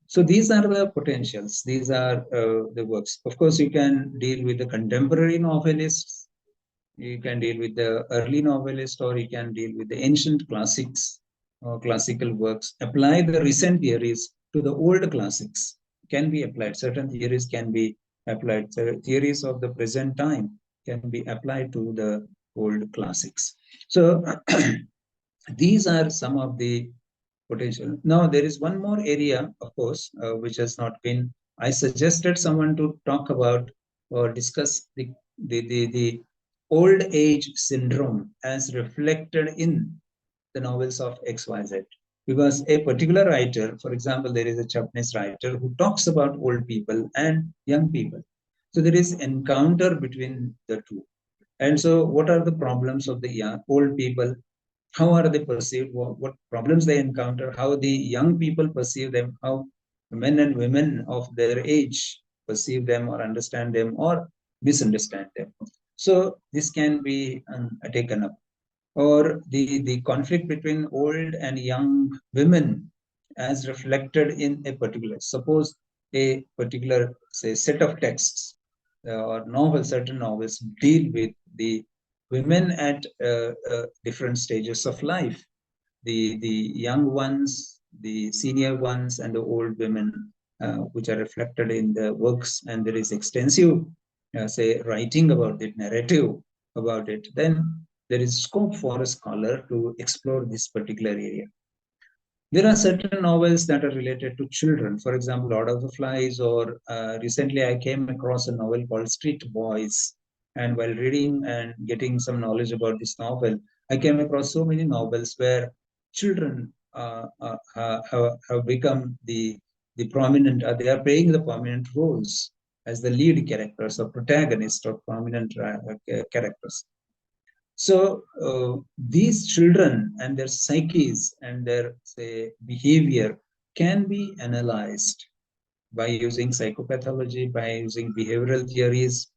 So these are the potentials. These are the works. Of course, you can deal with the contemporary novelists. You can deal with the early novelist, or you can deal with the ancient classics or classical works. Apply the recent theories to the old classics. Can be applied. Certain theories can be applied. The theories of the present time can be applied to the old classics. So these are some of the potential. Now, there is one more area, of course, which has not been. I suggested someone to talk about or discuss the old age syndrome as reflected in the novels of XYZ. Because a particular writer, for example, there is a Japanese writer who talks about old people and young people. So there is encounter between the two. And so, what are the problems of the young, old people? How are they perceived? What problems they encounter? How the young people perceive them? How men and women of their age perceive them or understand them or misunderstand them? So this can be taken up. Or the conflict between old and young women as reflected in a particular, suppose a particular, say, set of texts or novels, certain novels deal with the women at different stages of life, the young ones, the senior ones, and the old women, which are reflected in the works, and there is extensive, say, writing about it, narrative about it, then there is scope for a scholar to explore this particular area. There are certain novels that are related to children. For example, Lord of the Flies, or recently I came across a novel called Street Boys. And while reading and getting some knowledge about this novel, I came across so many novels where children have become the prominent, they are playing the prominent roles as the lead characters or protagonists or prominent characters. So these children and their psyches and their, say, behavior can be analyzed by using psychopathology, by using behavioral theories,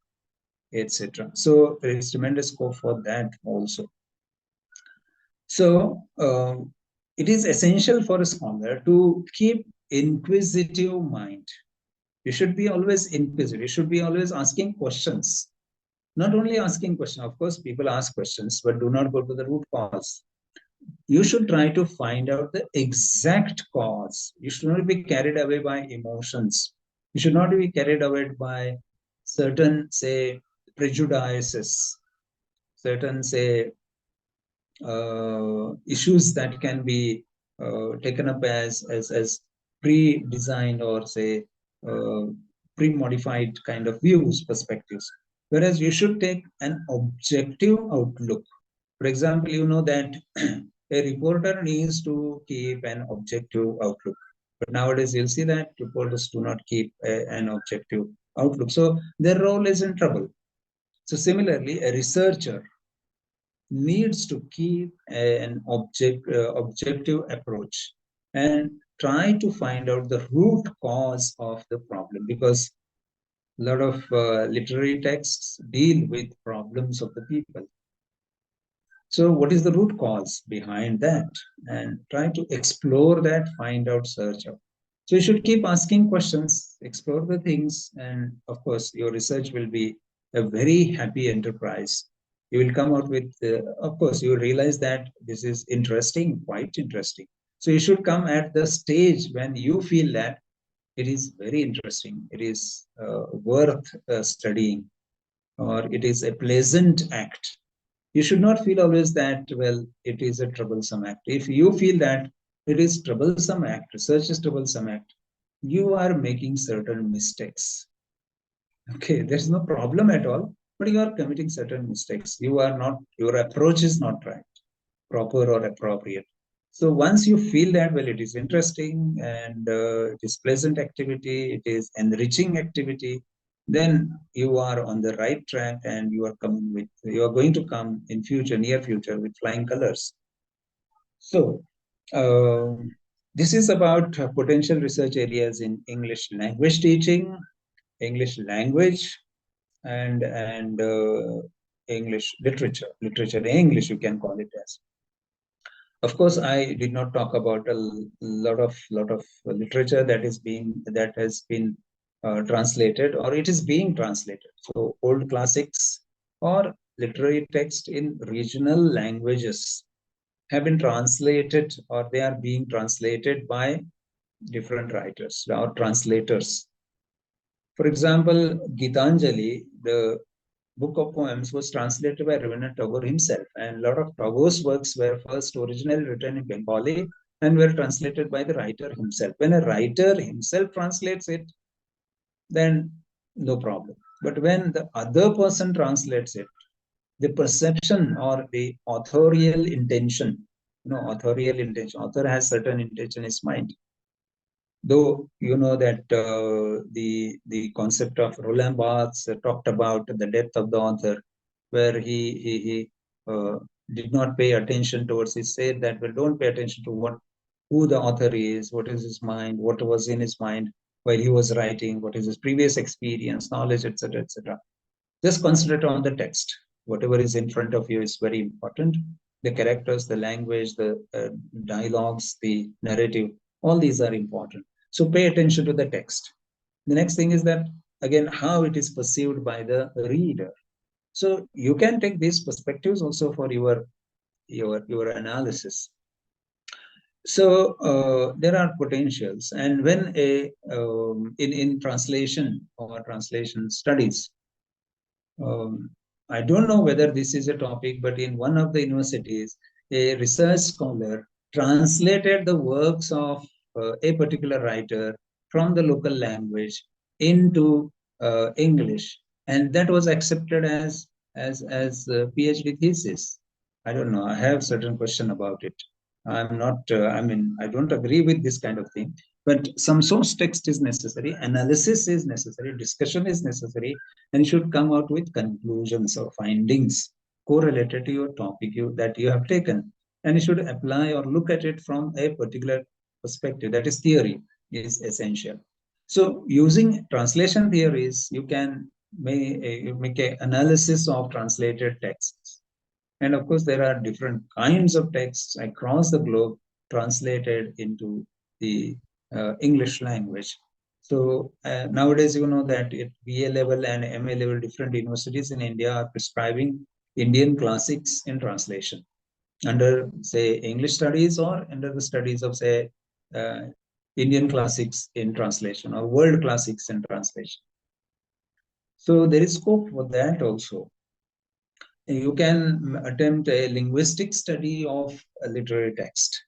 etc. So there is tremendous scope for that also. So it is essential for a scholar to keep inquisitive mind. You should be always inquisitive. You should be always asking questions. Not only asking questions, of course, people ask questions, but do not go to the root cause. You should try to find out the exact cause. You should not be carried away by emotions. You should not be carried away by certain, say, prejudices, certain, say, issues that can be taken up as pre-designed or, say, pre-modified kind of views, perspectives. Whereas you should take an objective outlook. For example, you know that a reporter needs to keep an objective outlook. But nowadays, you'll see that reporters do not keep an objective outlook. So their role is in trouble. So similarly, a researcher needs to keep an objective approach and try to find out the root cause of the problem, because a lot of literary texts deal with problems of the people. So what is the root cause behind that? And try to explore that, find out, search out. So you should keep asking questions, explore the things, and of course, your research will be a very happy enterprise. You will come out with, of course, you will realize that this is interesting, quite interesting. So you should come at the stage when you feel that it is very interesting, it is worth studying, or it is a pleasant act. You should not feel always that, well, it is a troublesome act. If you feel that it is troublesome act, research is troublesome act, you are making certain mistakes. Okay, there's no problem at all, but you are committing certain mistakes. You are not, your approach is not right, proper or appropriate. So once you feel that, well, it is interesting and it is pleasant activity, it is enriching activity, then you are on the right track, and you are going to come in future, near future, with flying colors. So this is about potential research areas in English language teaching, English language, and English literature in English, you can call it as. Of course, I did not talk about a lot of literature that has been translated, or it is being translated. So old classics or literary text in regional languages have been translated, or they are being translated by different writers or translators. For example, Gitanjali, the book of poems, was translated by Rabindranath Tagore himself, and a lot of Tagore's works were first originally written in Bengali and were translated by the writer himself. When a writer himself translates it, then no problem. But when the other person translates it, the perception or the authorial intention, author has certain intention in his mind. Though you know that the concept of Roland Barthes talked about the depth of the author, where he did not pay attention towards. He said that, well, don't pay attention to who the author is, what is his mind, what was in his mind while he was writing, what is his previous experience, knowledge, etc., etc. Just concentrate on the text. Whatever is in front of you is very important. The characters, the language, the dialogues, the narrative, all these are important. So pay attention to the text. The next thing is that, again, how it is perceived by the reader. So you can take these perspectives also for your analysis. So there are potentials, and when in translation or translation studies, I don't know whether this is a topic, but in one of the universities, a research scholar translated the works of a particular writer from the local language into English, and that was accepted as a PhD thesis. I don't know. I have certain question about it. I'm not. I don't agree with this kind of thing. But some source text is necessary, analysis is necessary, discussion is necessary, and you should come out with conclusions or findings correlated to your topic that you have taken. And you should apply or look at it from a particular perspective. That is, theory is essential. So using translation theories, you can make an analysis of translated texts. And of course, there are different kinds of texts across the globe translated into the English language. So nowadays, you know that at BA level and MA level, different universities in India are prescribing Indian classics in translation under, say, English studies, or under the studies of, say, Indian classics in translation, or world classics in translation. So there is scope for that also. You can attempt a linguistic study of a literary text.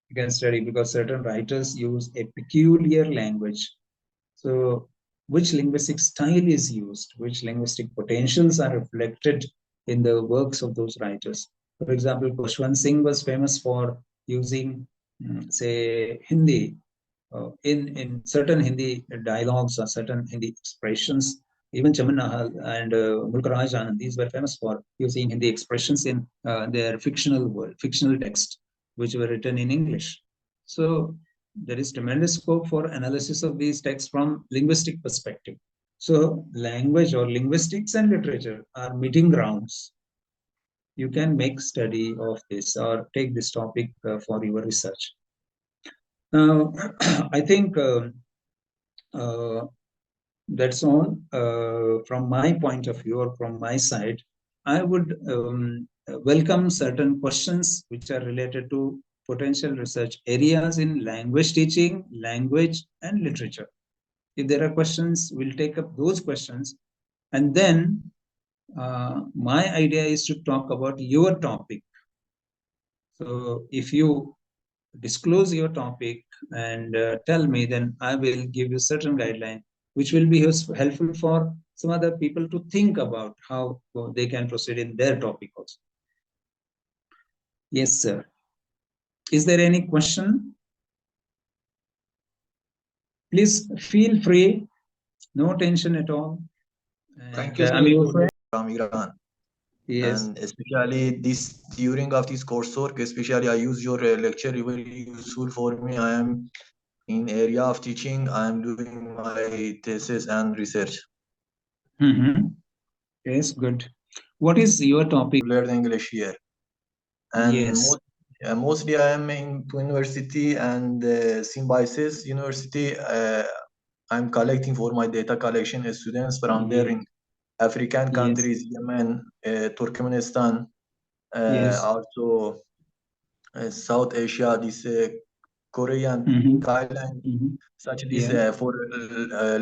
You can study, because certain writers use a peculiar language. So which linguistic style is used, which linguistic potentials are reflected in the works of those writers. For example, Kushwant Singh was famous for using, say, Hindi in certain Hindi dialogues or certain Hindi expressions. Even Chaman Nahal and Mulkaraj Anand, these were famous for using Hindi expressions in their fictional text, which were written in English. So there is tremendous scope for analysis of these texts from linguistic perspective. So language or linguistics and literature are meeting grounds. You can make study of this or take this topic for your research. Now, I think that's all from my point of view, or from my side. I would welcome certain questions which are related to potential research areas in language teaching, language, and literature. If there are questions, we'll take up those questions. And then my idea is to talk about your topic. So if you disclose your topic and tell me, then I will give you certain guidelines which will be helpful for some other people to think about how they can proceed in their topic also. Yes, sir. Is there any question? Please feel free, no tension at all. Thank And you, I'm sir, your for friend. from Iran. Yes. And especially this during of this coursework, especially I use your lecture very useful for me. I am in area of teaching. I am doing my thesis and research. Mm-hmm. Yes, good. What is your topic? Learn English here, and Yes. mostly I am in to university and Symbiosis University. I'm collecting for my data collection students from there Yes. in African Yes. countries, Yemen, Turkmenistan, Yes. also South Asia, this Korean, Mm-hmm. Thailand, Mm-hmm. such this Yeah. for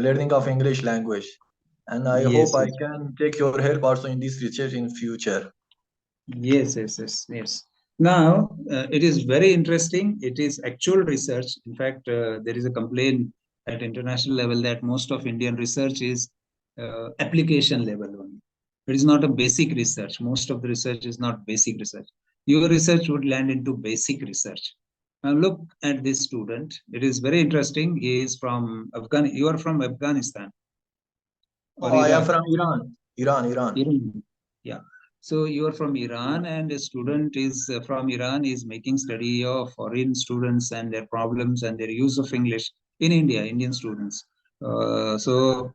learning of English language. And I hope Yes. I Yes. can take your help also in this research in future. Yes, yes, yes, yes. Now, it is very interesting. It is actual research. In fact, there is a complaint at international level that most of Indian research is application level only. It is not a basic research. Most of the research is not basic research. Your research would land into basic research. Now, look at this student. It is very interesting. He is from Afghan. You are from Afghanistan or Oh, I am Iraq. from Iran. Iran. Iran. Yeah. So you are from Iran, and a student is from Iran is making study of foreign students and their problems and their use of English in India, Indian students. So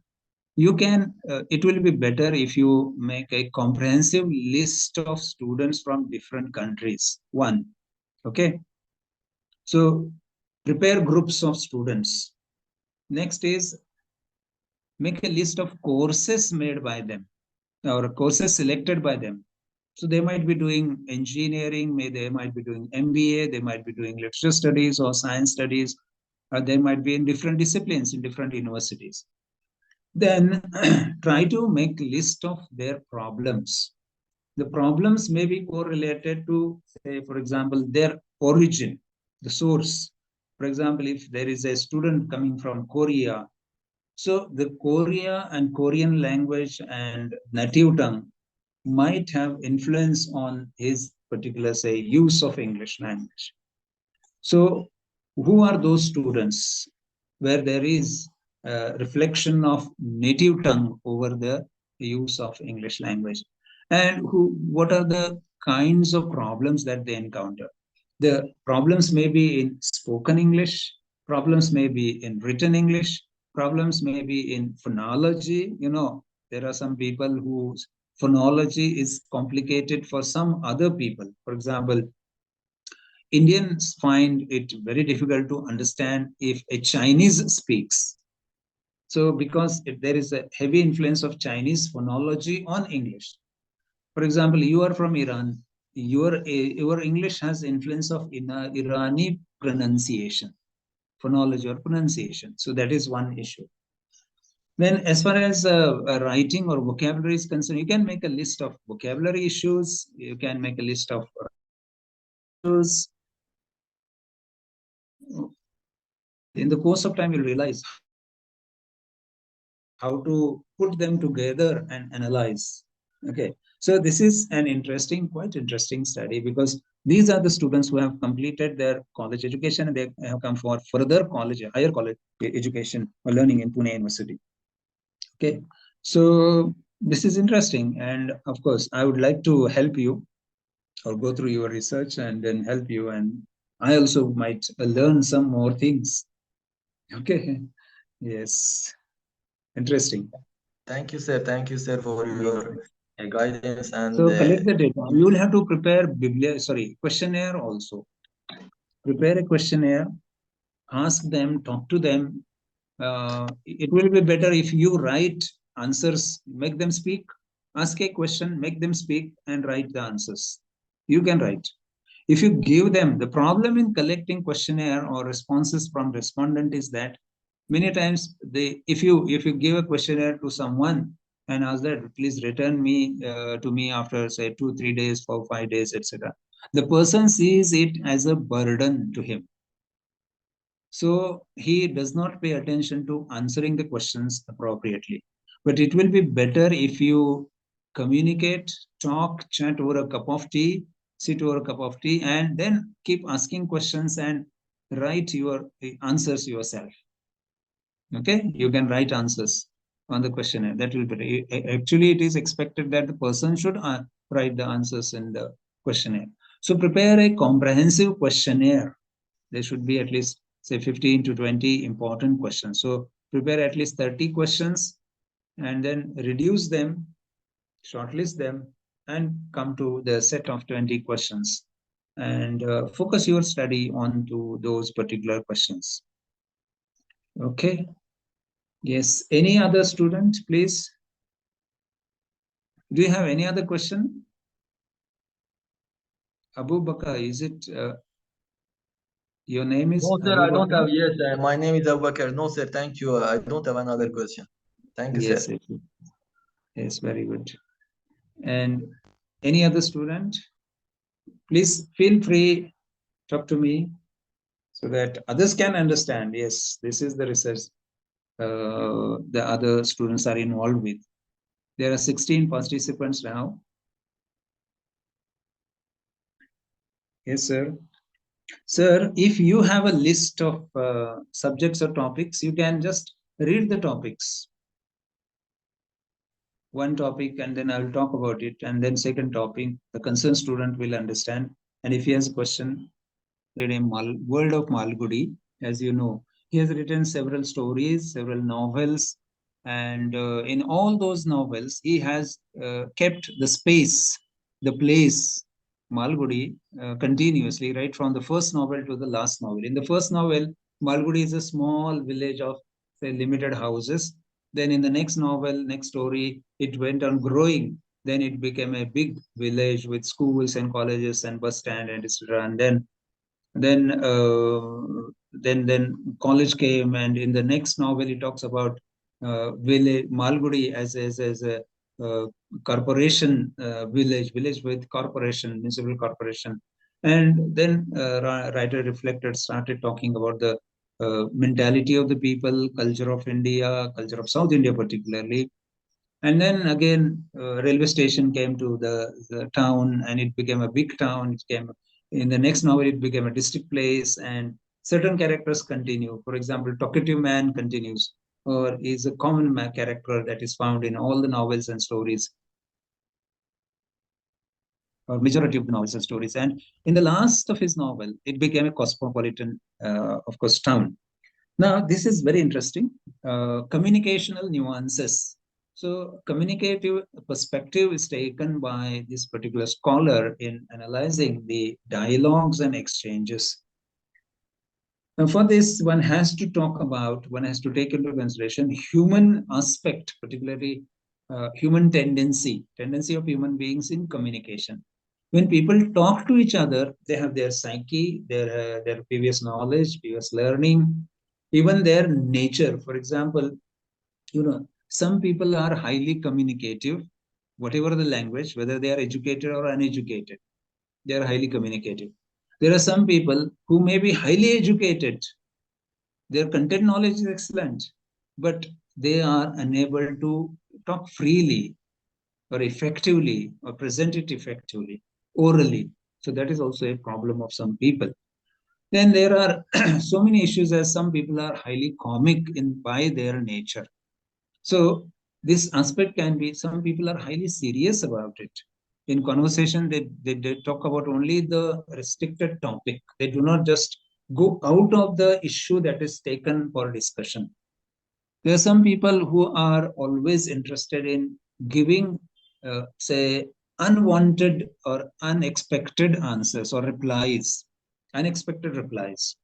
you can. It will be better if you make a comprehensive list of students from different countries. One, okay. So prepare groups of students. Next is make a list of courses made by them or courses selected by them. So they might be doing engineering, they might be doing MBA, they might be doing literature studies or science studies, or they might be in different disciplines in different universities. Then try to make list of their problems. The problems may be correlated to, say, for example, their origin, the source. For example, if there is a student coming from Korea, so the Korea and Korean language and native tongue might have influence on his particular, say, use of English language. So, who are those students where there is a reflection of native tongue over the use of English language? And what are the kinds of problems that they encounter? The problems may be in spoken English, problems may be in written English, problems may be in phonology. There are some people whose phonology is complicated for some other people. For example, Indians find it very difficult to understand if a Chinese speaks. So, because there is a heavy influence of Chinese phonology on English. For example, you are from Iran. Your English has influence of Irani pronunciation, phonology or pronunciation. So that is one issue. Then, as far as writing or vocabulary is concerned, you can make a list of vocabulary issues. You can make a list of issues. In the course of time, you'll realize how to put them together and analyze. Okay, so this is an quite interesting study, because these are the students who have completed their college education and they have come for further higher college education or learning in Pune University. Okay, so this is interesting, and of course, I would like to help you or go through your research and then help you, and I also might learn some more things. Okay, yes, interesting. Thank you, sir, for Yes. your guidance and So collect the data. You will have to prepare questionnaire also. Prepare a questionnaire, ask them, talk to them. It will be better if you write answers, make them speak, ask a question, make them speak, and write the answers. You can write. If you give them, the problem in collecting questionnaire or responses from respondent is that many times if you give a questionnaire to someone and ask that please return me to me after say 2 3 days 4 5 days etc., the person sees it as a burden to him, so he does not pay attention to answering the questions appropriately. But it will be better if you communicate, talk, chat over a cup of tea, sit over a cup of tea, and then keep asking questions and write your answers yourself. Okay, you can write answers. on the questionnaire. That will be actually it is expected that the person should write the answers in the questionnaire. So prepare a comprehensive questionnaire. There should be at least say 15 to 20 important questions. So prepare at least 30 questions and then reduce them, shortlist them, and come to the set of 20 questions and focus your study on to those particular questions. Okay. Yes. Any other student, please? Do you have any other question? Abu Bakr, is it your name is No, sir, Abu I don't Bakr? have. Yes, my name is Abu Bakr. No, sir, thank you. I don't have another question. Thank you, sir. Yes, yes, very good. And any other student? Please feel free, talk to me so that others can understand. Yes, this is the research the other students are involved with. There are 16 participants now. Yes, sir. Sir, if you have a list of subjects or topics, you can just read the topics. One topic, and then I will talk about it. And then second topic, the concerned student will understand. And if he has a question, World of Malgudi, as you know, he has written several stories, several novels. And in all those novels, he has kept the space, the place, Malgudi, continuously, right from the first novel to the last novel. In the first novel, Malgudi is a small village of, say, limited houses. Then in the next novel, next story, it went on growing. Then it became a big village with schools and colleges and bus stand and etc. And then college came, and in the next novel, he talks about village Malgudi as a corporation village with corporation, municipal corporation. And then writer reflected, started talking about the mentality of the people, culture of India, culture of South India particularly. And then again, railway station came to the town, and it became a big town. It came in the next novel, it became a district place, and certain characters continue. For example, talkative man continues, or is a common character that is found in all the novels and stories, or majority of the novels and stories. And in the last of his novel, it became a cosmopolitan, of course, town. Now, this is very interesting. Communicational nuances. So, communicative perspective is taken by this particular scholar in analyzing the dialogues and exchanges. Now, for this, one has to take into consideration human aspect, particularly human tendency of human beings in communication. When people talk to each other, they have their psyche, their previous knowledge, previous learning, even their nature. For example, some people are highly communicative, whatever the language, whether they are educated or uneducated, they are highly communicative. There are some people who may be highly educated, their content knowledge is excellent, but they are unable to talk freely or effectively or present it effectively orally. So that is also a problem of some people. Then there are so many issues, as some people are highly comic by their nature. So this aspect can be, some people are highly serious about it. In conversation, they talk about only the restricted topic. They do not just go out of the issue that is taken for discussion. There are some people who are always interested in giving, say, unwanted or unexpected answers or replies, unexpected replies.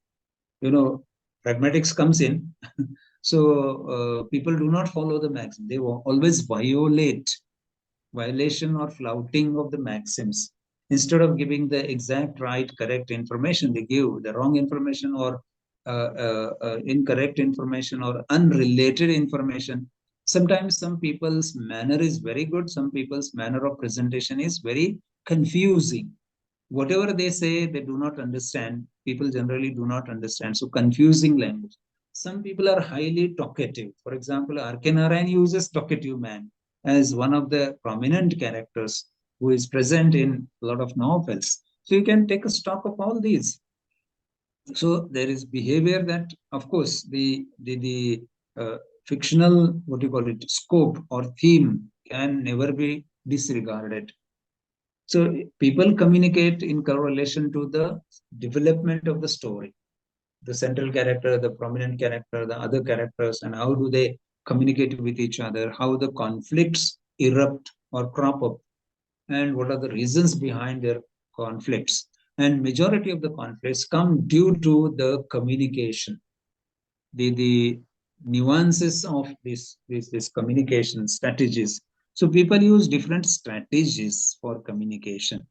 Pragmatics comes in. So people do not follow the maxim. They always violation or flouting of the maxims. Instead of giving the exact, right, correct information, they give the wrong information or incorrect information or unrelated information. Sometimes some people's manner is very good. Some people's manner of presentation is very confusing. Whatever they say, they do not understand. People generally do not understand. So confusing language. Some people are highly talkative. For example, R.K. Narayan uses talkative man as one of the prominent characters who is present in a lot of novels. So you can take a stock of all these. So there is behavior that, of course, the fictional, scope or theme can never be disregarded. So people communicate in correlation to the development of the story, the central character, the prominent character, the other characters, and how do they communicate with each other, how the conflicts erupt or crop up, and what are the reasons behind their conflicts. And majority of the conflicts come due to the communication, the nuances of this communication strategies. So people use different strategies for communication.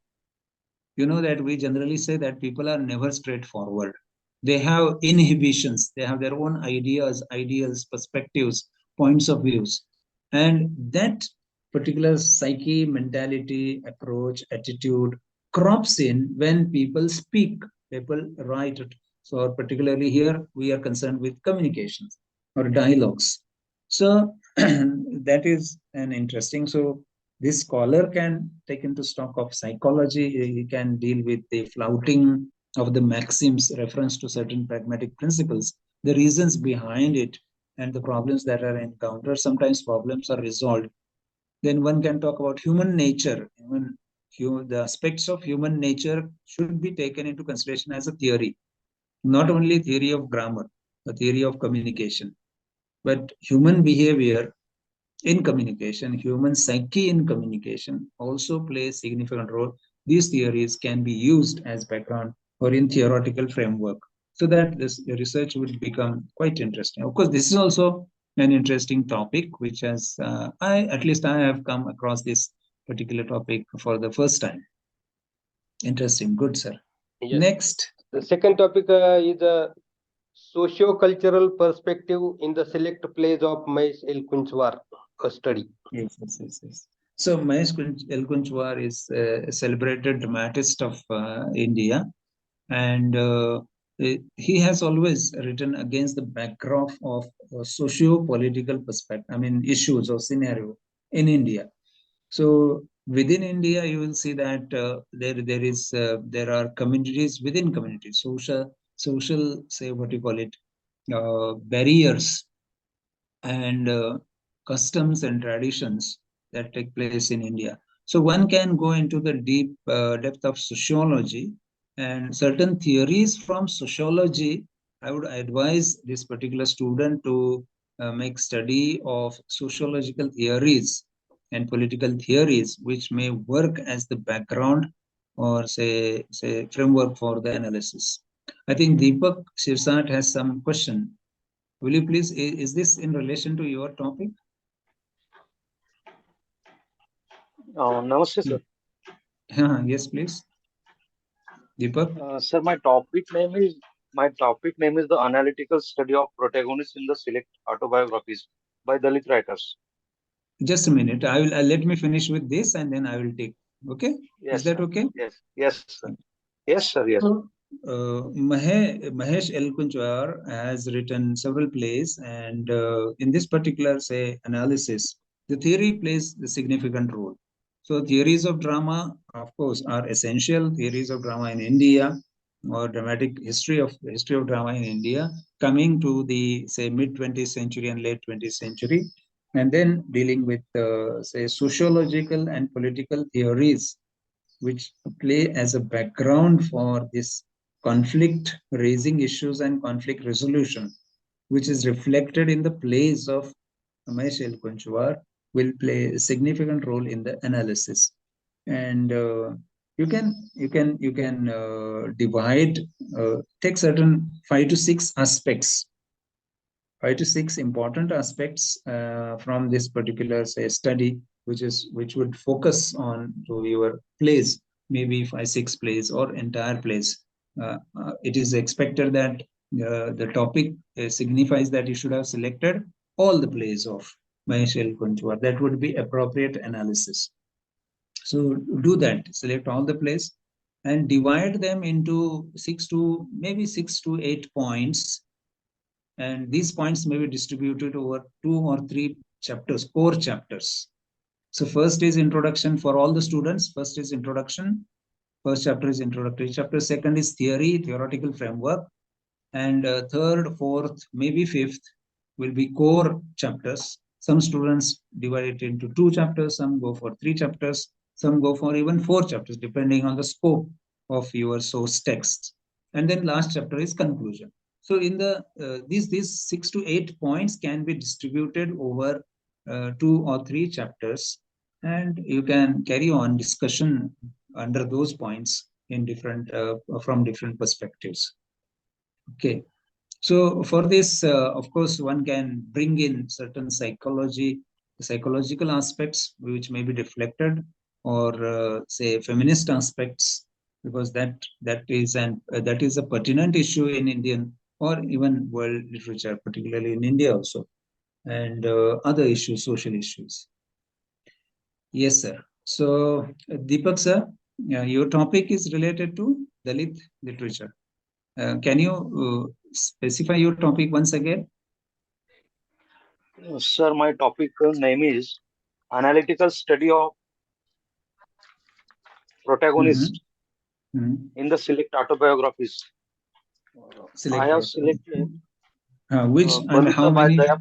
You know that we generally say that people are never straightforward. They have inhibitions, they have their own ideas, ideals, perspectives, points of views. And that particular psyche, mentality, approach, attitude crops in when people speak, people write it. So particularly here, we are concerned with communications or dialogues. So that is an interesting. So this scholar can take into stock of psychology. He can deal with the flouting of the maxims, reference to certain pragmatic principles, the reasons behind it, and the problems that are encountered. Sometimes problems are resolved. Then one can talk about human nature. The aspects of human nature should be taken into consideration as a theory, not only theory of grammar, a theory of communication, but human behavior in communication, human psyche in communication also plays a significant role. These theories can be used as background or in theoretical framework, so that this research will become quite interesting. Of course, this is also an interesting topic, which has at least I have come across this particular topic for the first time. Interesting, good, sir. Yes. Next. The second topic is a socio-cultural perspective in the select plays of Mahesh L. Kunchwar, a study. Yes. So Mahesh L. Kunchwar is a celebrated dramatist of India, and he has always written against the backdrop of socio-political perspective, issues or scenario in India. So within India, you will see that there are communities within communities, social, say barriers and customs and traditions that take place in India. So one can go into the deep depth of sociology and certain theories from sociology. I would advise this particular student to make study of sociological theories and political theories, which may work as the background or say framework for the analysis. I think Deepak Sirsat has some question. Will you please, is this in relation to your topic? Namaste, sir. Yes, please. Deepak? Sir, my topic name is the analytical study of protagonists in the select autobiographies by Dalit writers. Just a minute. I'll let me finish with this and then I will take. Okay? Yes, is that sir. okay? Yes, sir. Yes, sir. Yes. Mahesh L. Kunchwar has written several plays, and in this particular, say, analysis, the theory plays a significant role. So theories of drama, of course, are essential. Theories of drama in India, or dramatic history of drama in India, coming to the, say, mid-20th century and late 20th century, and then dealing with, say, sociological and political theories, which play as a background for this conflict raising issues and conflict resolution, which is reflected in the plays of Mahesh L. Kunchwar, will play a significant role in the analysis. And you can divide, take certain 5 to 6 aspects, 5 to 6 important aspects from this particular, say, study, which would focus on to your plays, maybe 5, 6 plays or entire plays. It is expected that the topic signifies that you should have selected all the plays of Mahesh L. Kunchwar. That would be appropriate analysis. So do that, select all the plays and divide them into 6 to 8 points. And these points may be distributed over 2 or 3 chapters, core chapters. So first is introduction for all the students. First is introduction. First chapter is introductory chapter. Second is theory, theoretical framework. And third, fourth, maybe fifth will be core chapters. Some students divide it into 2 chapters, some go for 3 chapters, some go for even 4 chapters, depending on the scope of your source text. And then last chapter is conclusion. So in the these 6 to 8 points can be distributed over 2 or 3 chapters, and you can carry on discussion under those points in different from different perspectives. Okay. So for this, of course, one can bring in certain psychological aspects which may be reflected, or say feminist aspects, because that is a pertinent issue in Indian or even world literature, particularly in India also, and other issues, social issues. Yes, sir. So Deepak, sir, your topic is related to Dalit literature. Can you specify your topic once again? Sir, my topic name is Analytical Study of Mhm, Protagonists mhm. in the Select Autobiographies. I have Selector. selected Which and Baluta how by many Daya.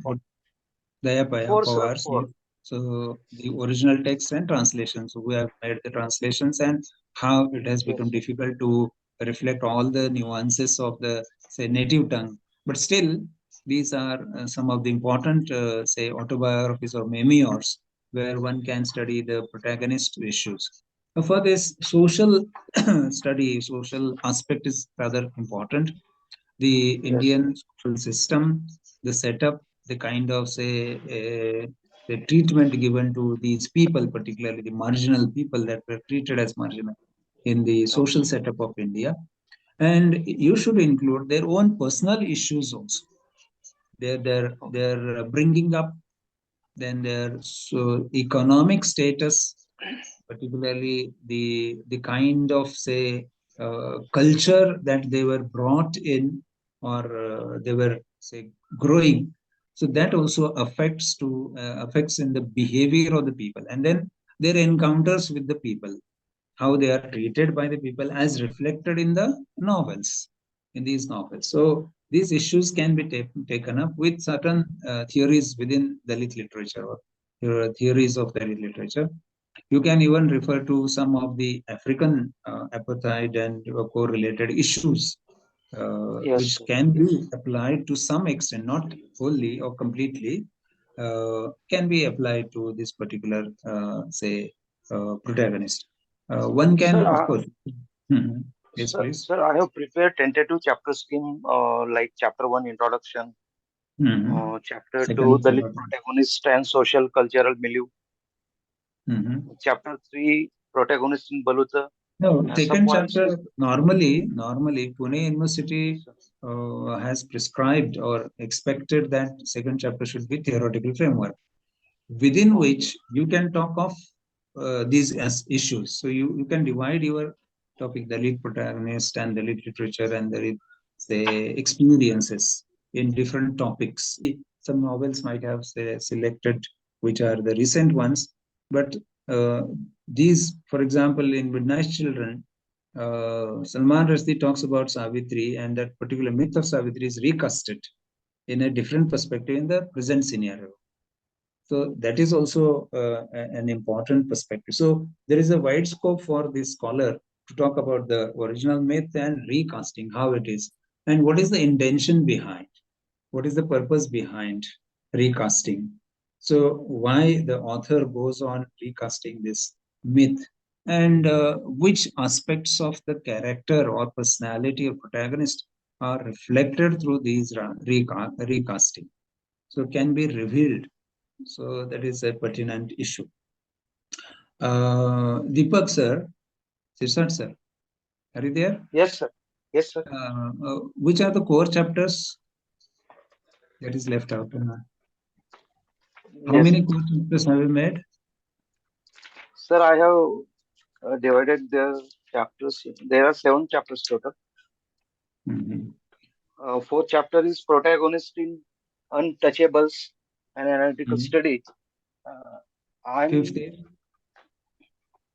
Four, sir, powers? four. So the original text and translations. So we have made the translations, and how it has become Yes, difficult to reflect all the nuances of the, say, native tongue. But still, these are some of the important, say, autobiographies or memoirs where one can study the protagonist issues. For this social study, social aspect is rather important. The yes, Indian social system, the setup, the kind of, say, the treatment given to these people, particularly the marginal people that were treated as marginal in the social okay, setup of India. And you should include their own personal issues also. They're bringing up, then their economic status, particularly the kind of, say, culture that they were brought in, or they were, say, growing. So that also affects in the behavior of the people, and then their encounters with the people, how they are treated by the people as reflected in the novels, in these novels. So these issues can be taken up with certain theories within Dalit literature, or theories of Dalit literature. You can even refer to some of the African apartheid and correlated issues, yes, which sir. can be applied to some extent, not wholly or completely, can be applied to this particular, say, protagonist. One Sir, can, of course. Mhm. Yes, sir, please. sir, I have prepared tentative chapter scheme like chapter one introduction, Mhm. chapter two Second the lead thought. protagonist and social cultural milieu, Mhm. chapter three protagonist in Baluta, No, and some second points chapter, is normally Pune University sir. has prescribed or expected that second chapter should be theoretical framework, within Okay, which you can talk of these as issues. So you can divide your topic, the lead protagonist and the lead literature and the lead, say, experiences in different topics. Some novels might have, say, selected which are the recent ones, but uh, these, for example, in Midnight Children, Salman Rushdie talks about Savitri, and that particular myth of Savitri is recasted in a different perspective in the present scenario. So that is also an important perspective. So there is a wide scope for this scholar to talk about the original myth and recasting, how it is, and what is the intention behind, what is the purpose behind recasting. So why the author goes on recasting this myth, and which aspects of the character or personality of protagonist are reflected through these recasting. So can be revealed. So that is a pertinent issue. Deepak sir, Sirsat sir, are you there? Yes, sir. Yes, sir. Which are the core chapters that is left out? How Yes, many core chapters have you made? sir. I have divided the chapters. There are seven chapters total. Mhm. Fourth chapter is protagonist in untouchables and analytical Mhm. study. Fifth I'm is?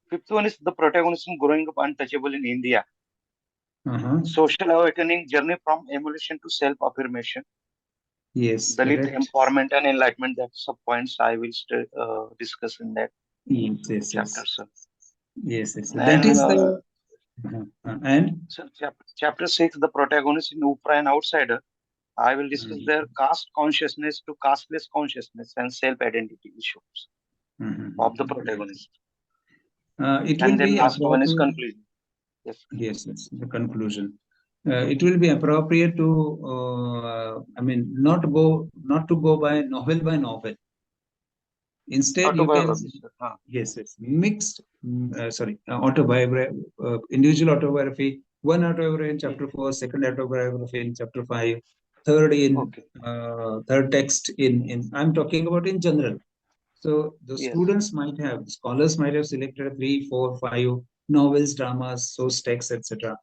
fifth one is the protagonist in growing up untouchable in India. Uh-huh. Social awakening journey from emulation to self affirmation. Yes, Dalit correct. empowerment and enlightenment. That's some points I will discuss in that Yes, yes, chapter, yes. sir. Yes, yes. That And is the and so chapter 6, the protagonist in Upra and Outsider. I will discuss their caste consciousness to casteless consciousness and self-identity issues of the protagonist. it will And then be last one is appropriate. conclusion. Yes. Yes, yes, the conclusion. It will be appropriate to, I mean, not to go by novel. Instead, you can, Autobiography, sir. yes, yes, mixed, autobiography, individual autobiography, one autobiography in chapter 4, second autobiography in chapter 5, third in, Okay. third text in, I'm talking about in general. So the Yes. students might have, scholars might have selected 3, 4, 5 novels, dramas, source texts, etc.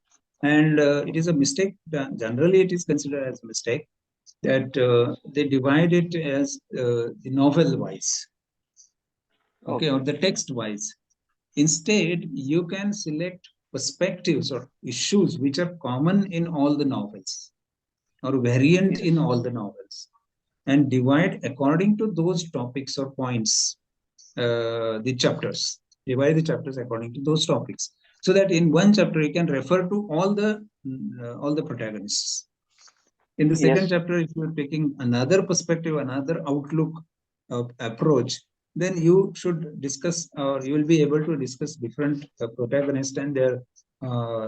And it is a mistake. Generally, it is considered as a mistake that they divide it as the novel wise, okay, or the text wise. Instead, you can select perspectives or issues which are common in all the novels or variant in all the novels, and divide according to those topics or points the chapters. Divide the chapters according to those topics, so that in one chapter you can refer to all the protagonists. In the second Yes. chapter, if you're taking another perspective, another outlook approach, then you should discuss, or you will be able to discuss different protagonists and their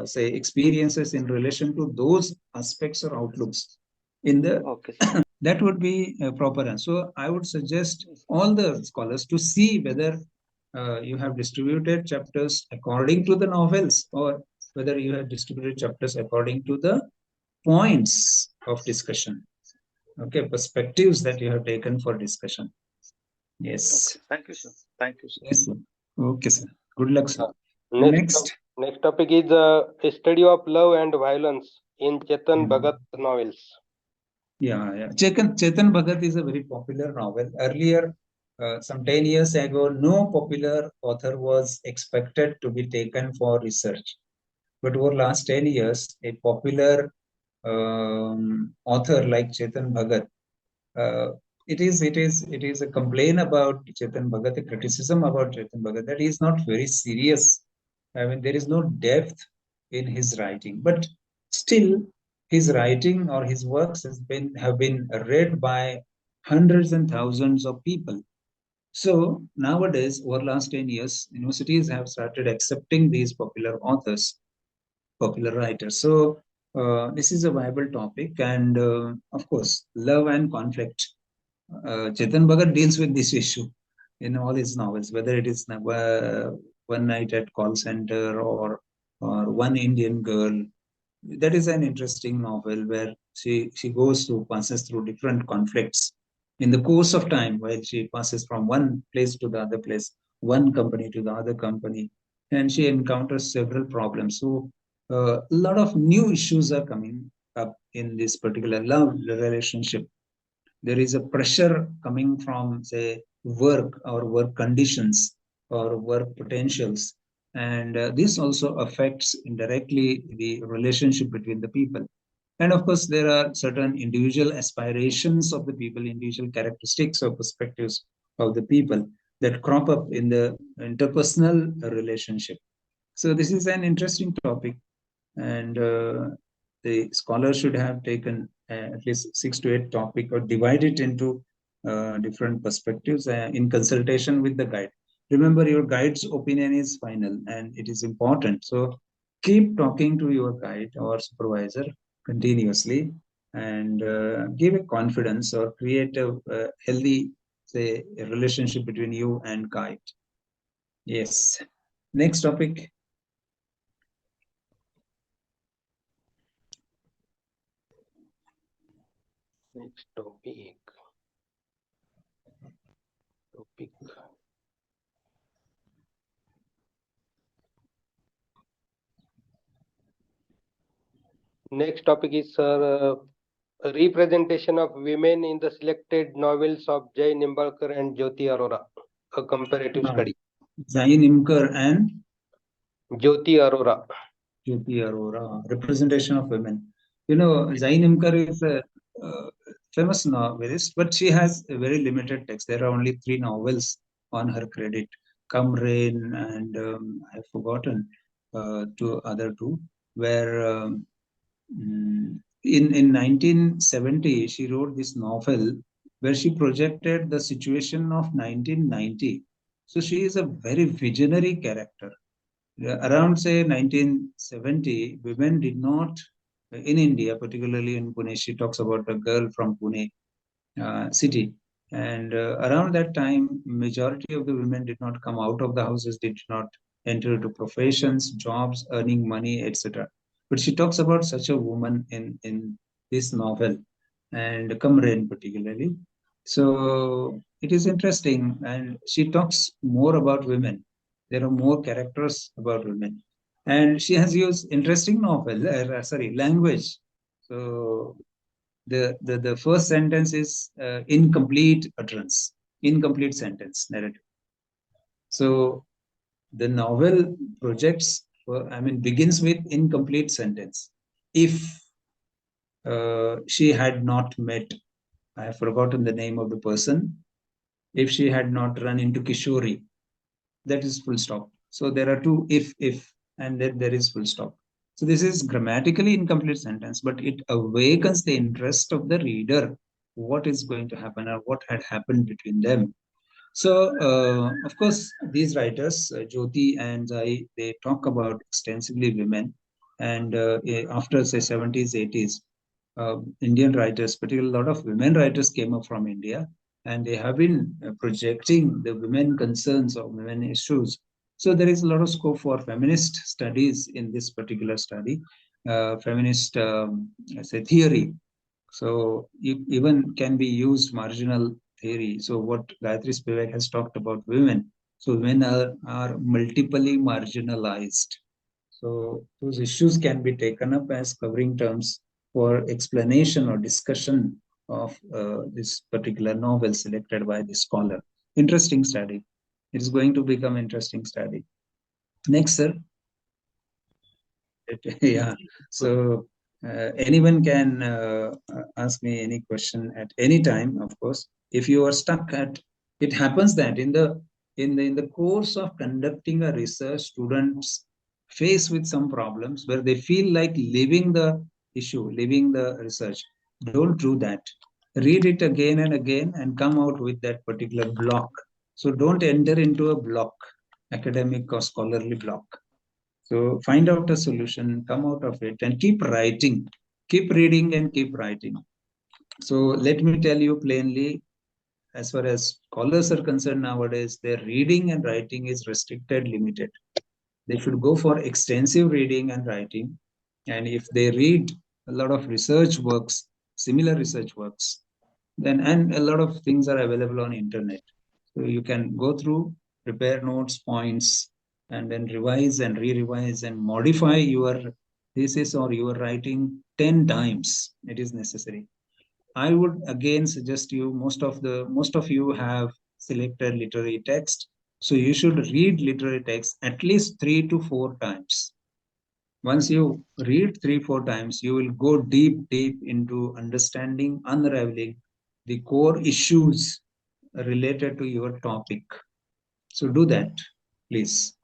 say experiences in relation to those aspects or outlooks in the Okay. that would be proper. And so I would suggest all the scholars to see whether you have distributed chapters according to the novels, or whether you have distributed chapters according to the points of discussion, okay, perspectives that you have taken for discussion. Yes. Okay. Thank you, sir. Thank you, sir. Yes, sir. Okay, sir. Good luck, sir. Next topic is a study of love and violence in Chetan Bhagat novels. Yeah. Chetan Bhagat is a very popular novel. Earlier, some 10 years ago, no popular author was expected to be taken for research. But over last 10 years, a popular author like Chetan Bhagat, it is a complaint about Chetan Bhagat, a criticism about Chetan Bhagat, that he is not very serious. I mean, there is no depth in his writing, but still his writing or his works have been read by hundreds and thousands of people. So nowadays, over last 10 years, universities have started accepting these popular authors, popular writers. So this is a viable topic, and of course, love and conflict. Chetan Bhagat deals with this issue in all his novels, whether it is One Night at Call Center or One Indian Girl. That is an interesting novel where she passes through different conflicts in the course of time, while she passes from one place to the other place, one company to the other company, and she encounters several problems. So a lot of new issues are coming up in this particular love relationship. There is a pressure coming from, say, work or work conditions or work potentials, and this also affects indirectly the relationship between the people. And of course, there are certain individual aspirations of the people, individual characteristics or perspectives of the people that crop up in the interpersonal relationship. So this is an interesting topic, and the scholar should have taken at least 6 to 8 topic, or divide it into different perspectives in consultation with the guide. Remember, your guide's opinion is final and it is important. So keep talking to your guide or supervisor continuously, and give a confidence or create a healthy, say, a relationship between you and guide. Yes. Next topic. Next topic. Next topic is representation of women in the selected novels of Jai Nimbalkar and Jyoti Arora, a comparative study. Jai Nimkar and Jyoti Arora. Jyoti Arora, representation of women. You know, Jai Nimkar is famous novelist, but she has a very limited text. There are only 3 novels on her credit. Come Rain and I've forgotten two other two, where in 1970 she wrote this novel where she projected the situation of 1990. So she is a very visionary character. Around say 1970, women did not, in India, particularly in Pune, she talks about a girl from Pune city. And around that time, majority of the women did not come out of the houses, did not enter into professions, jobs, earning money, etc. But she talks about such a woman in this novel, and Come Rain particularly. So it is interesting, and she talks more about women. There are more characters about women, and she has used interesting language. So the first sentence is incomplete utterance, incomplete sentence narrative. So the novel projects, begins with incomplete sentence. If she had not met, I have forgotten the name of the person, if she had not run into Kishori, that is full stop. So there are two if, and then there is full stop. So this is grammatically incomplete sentence, but it awakens the interest of the reader. What is going to happen or what had happened between them. So, of course, these writers, Jyoti and Zai, they talk about extensively women. And after, say, 70s, 80s, Indian writers, particularly a lot of women writers came up from India, and they have been projecting the women concerns or women issues. So there is a lot of scope for feminist studies in this particular study, feminist, say, theory. So even can be used marginal theory. So what Gayatri Spivak has talked about women. So women are multiply marginalized. So those issues can be taken up as covering terms for explanation or discussion of this particular novel selected by the scholar. Interesting study. It is going to become interesting study. Next, sir. Yeah. So anyone can ask me any question at any time, of course. If you are stuck at, it happens that in the course of conducting a research, students face with some problems where they feel like leaving the issue, leaving the research. Don't do that. Read it again and again and come out with that particular block. So don't enter into a block, academic or scholarly block. So find out a solution, come out of it, and keep writing, keep reading and keep writing. So let me tell you plainly, as far as scholars are concerned nowadays, their reading and writing is restricted, limited. They should go for extensive reading and writing. And if they read a lot of research works, similar research works, then, and a lot of things are available on internet. So you can go through, prepare notes, points, and then revise and re-revise and modify your thesis or your writing 10 times. It is necessary. I would again suggest you, most of you have selected literary text. So you should read literary text at least 3 to 4 times. Once you read 3-4 times, you will go deep into understanding, unraveling the core issues related to your topic. So do that, please.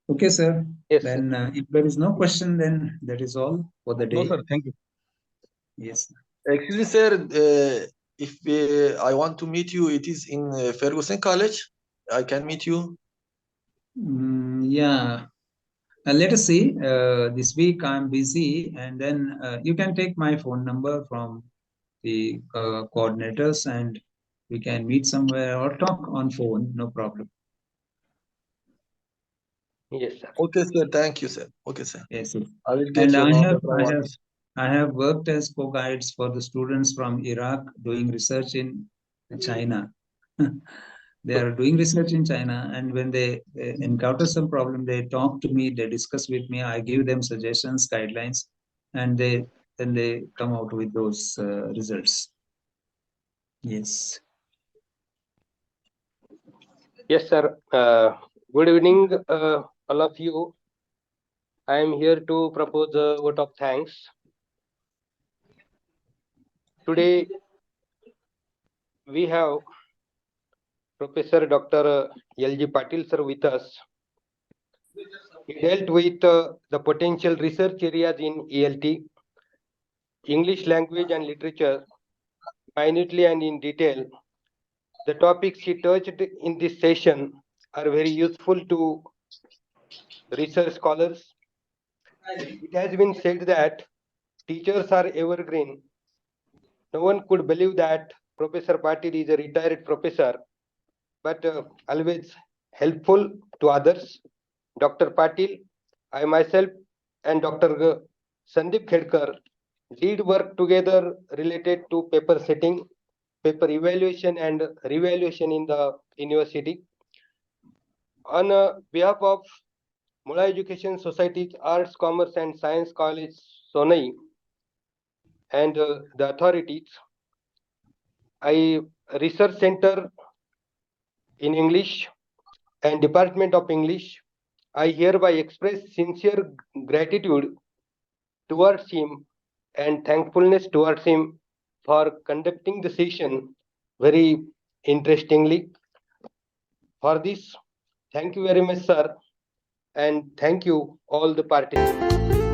Okay, sir. Yes, then if there is no question, then that is all for the day. No, sir. Thank you. Yes. Excuse me, sir. If I want to meet you, it is in Ferguson College. I can meet you. Yeah. Let us see. This week I'm busy, and then you can take my phone number from the coordinators, and we can meet somewhere or talk on phone. No problem. yes, sir. Okay, sir. Thank you, sir. Okay, sir. Yes, sir. I will get And your number. I have worked as co-guides for the students from Iraq doing research in China. They are doing research in China, and when they encounter some problem, they talk to me, they discuss with me, I give them suggestions, guidelines, and then they come out with those results. Yes. Yes, sir. Good evening, all of you. I am here to propose a vote of thanks. Today we have Professor Dr. L G Patil sir with us. He dealt with the potential research areas in ELT, English language and literature, minutely and in detail. The topics he touched in this session are very useful to research scholars. It has been said that teachers are evergreen. No one could believe that Professor Patil is a retired professor, but always helpful to others. Dr. Patil, I myself and Dr. Sandeep Khedkar did work together related to paper setting, paper evaluation and revaluation in the university. On behalf of Mula Education Society, Arts, Commerce and Science College, Sonai, and the authorities, Research Center in English and Department of English, I hereby express sincere gratitude towards him and thankfulness towards him for conducting the session very interestingly. For this, thank you very much, sir, and thank you all the participants.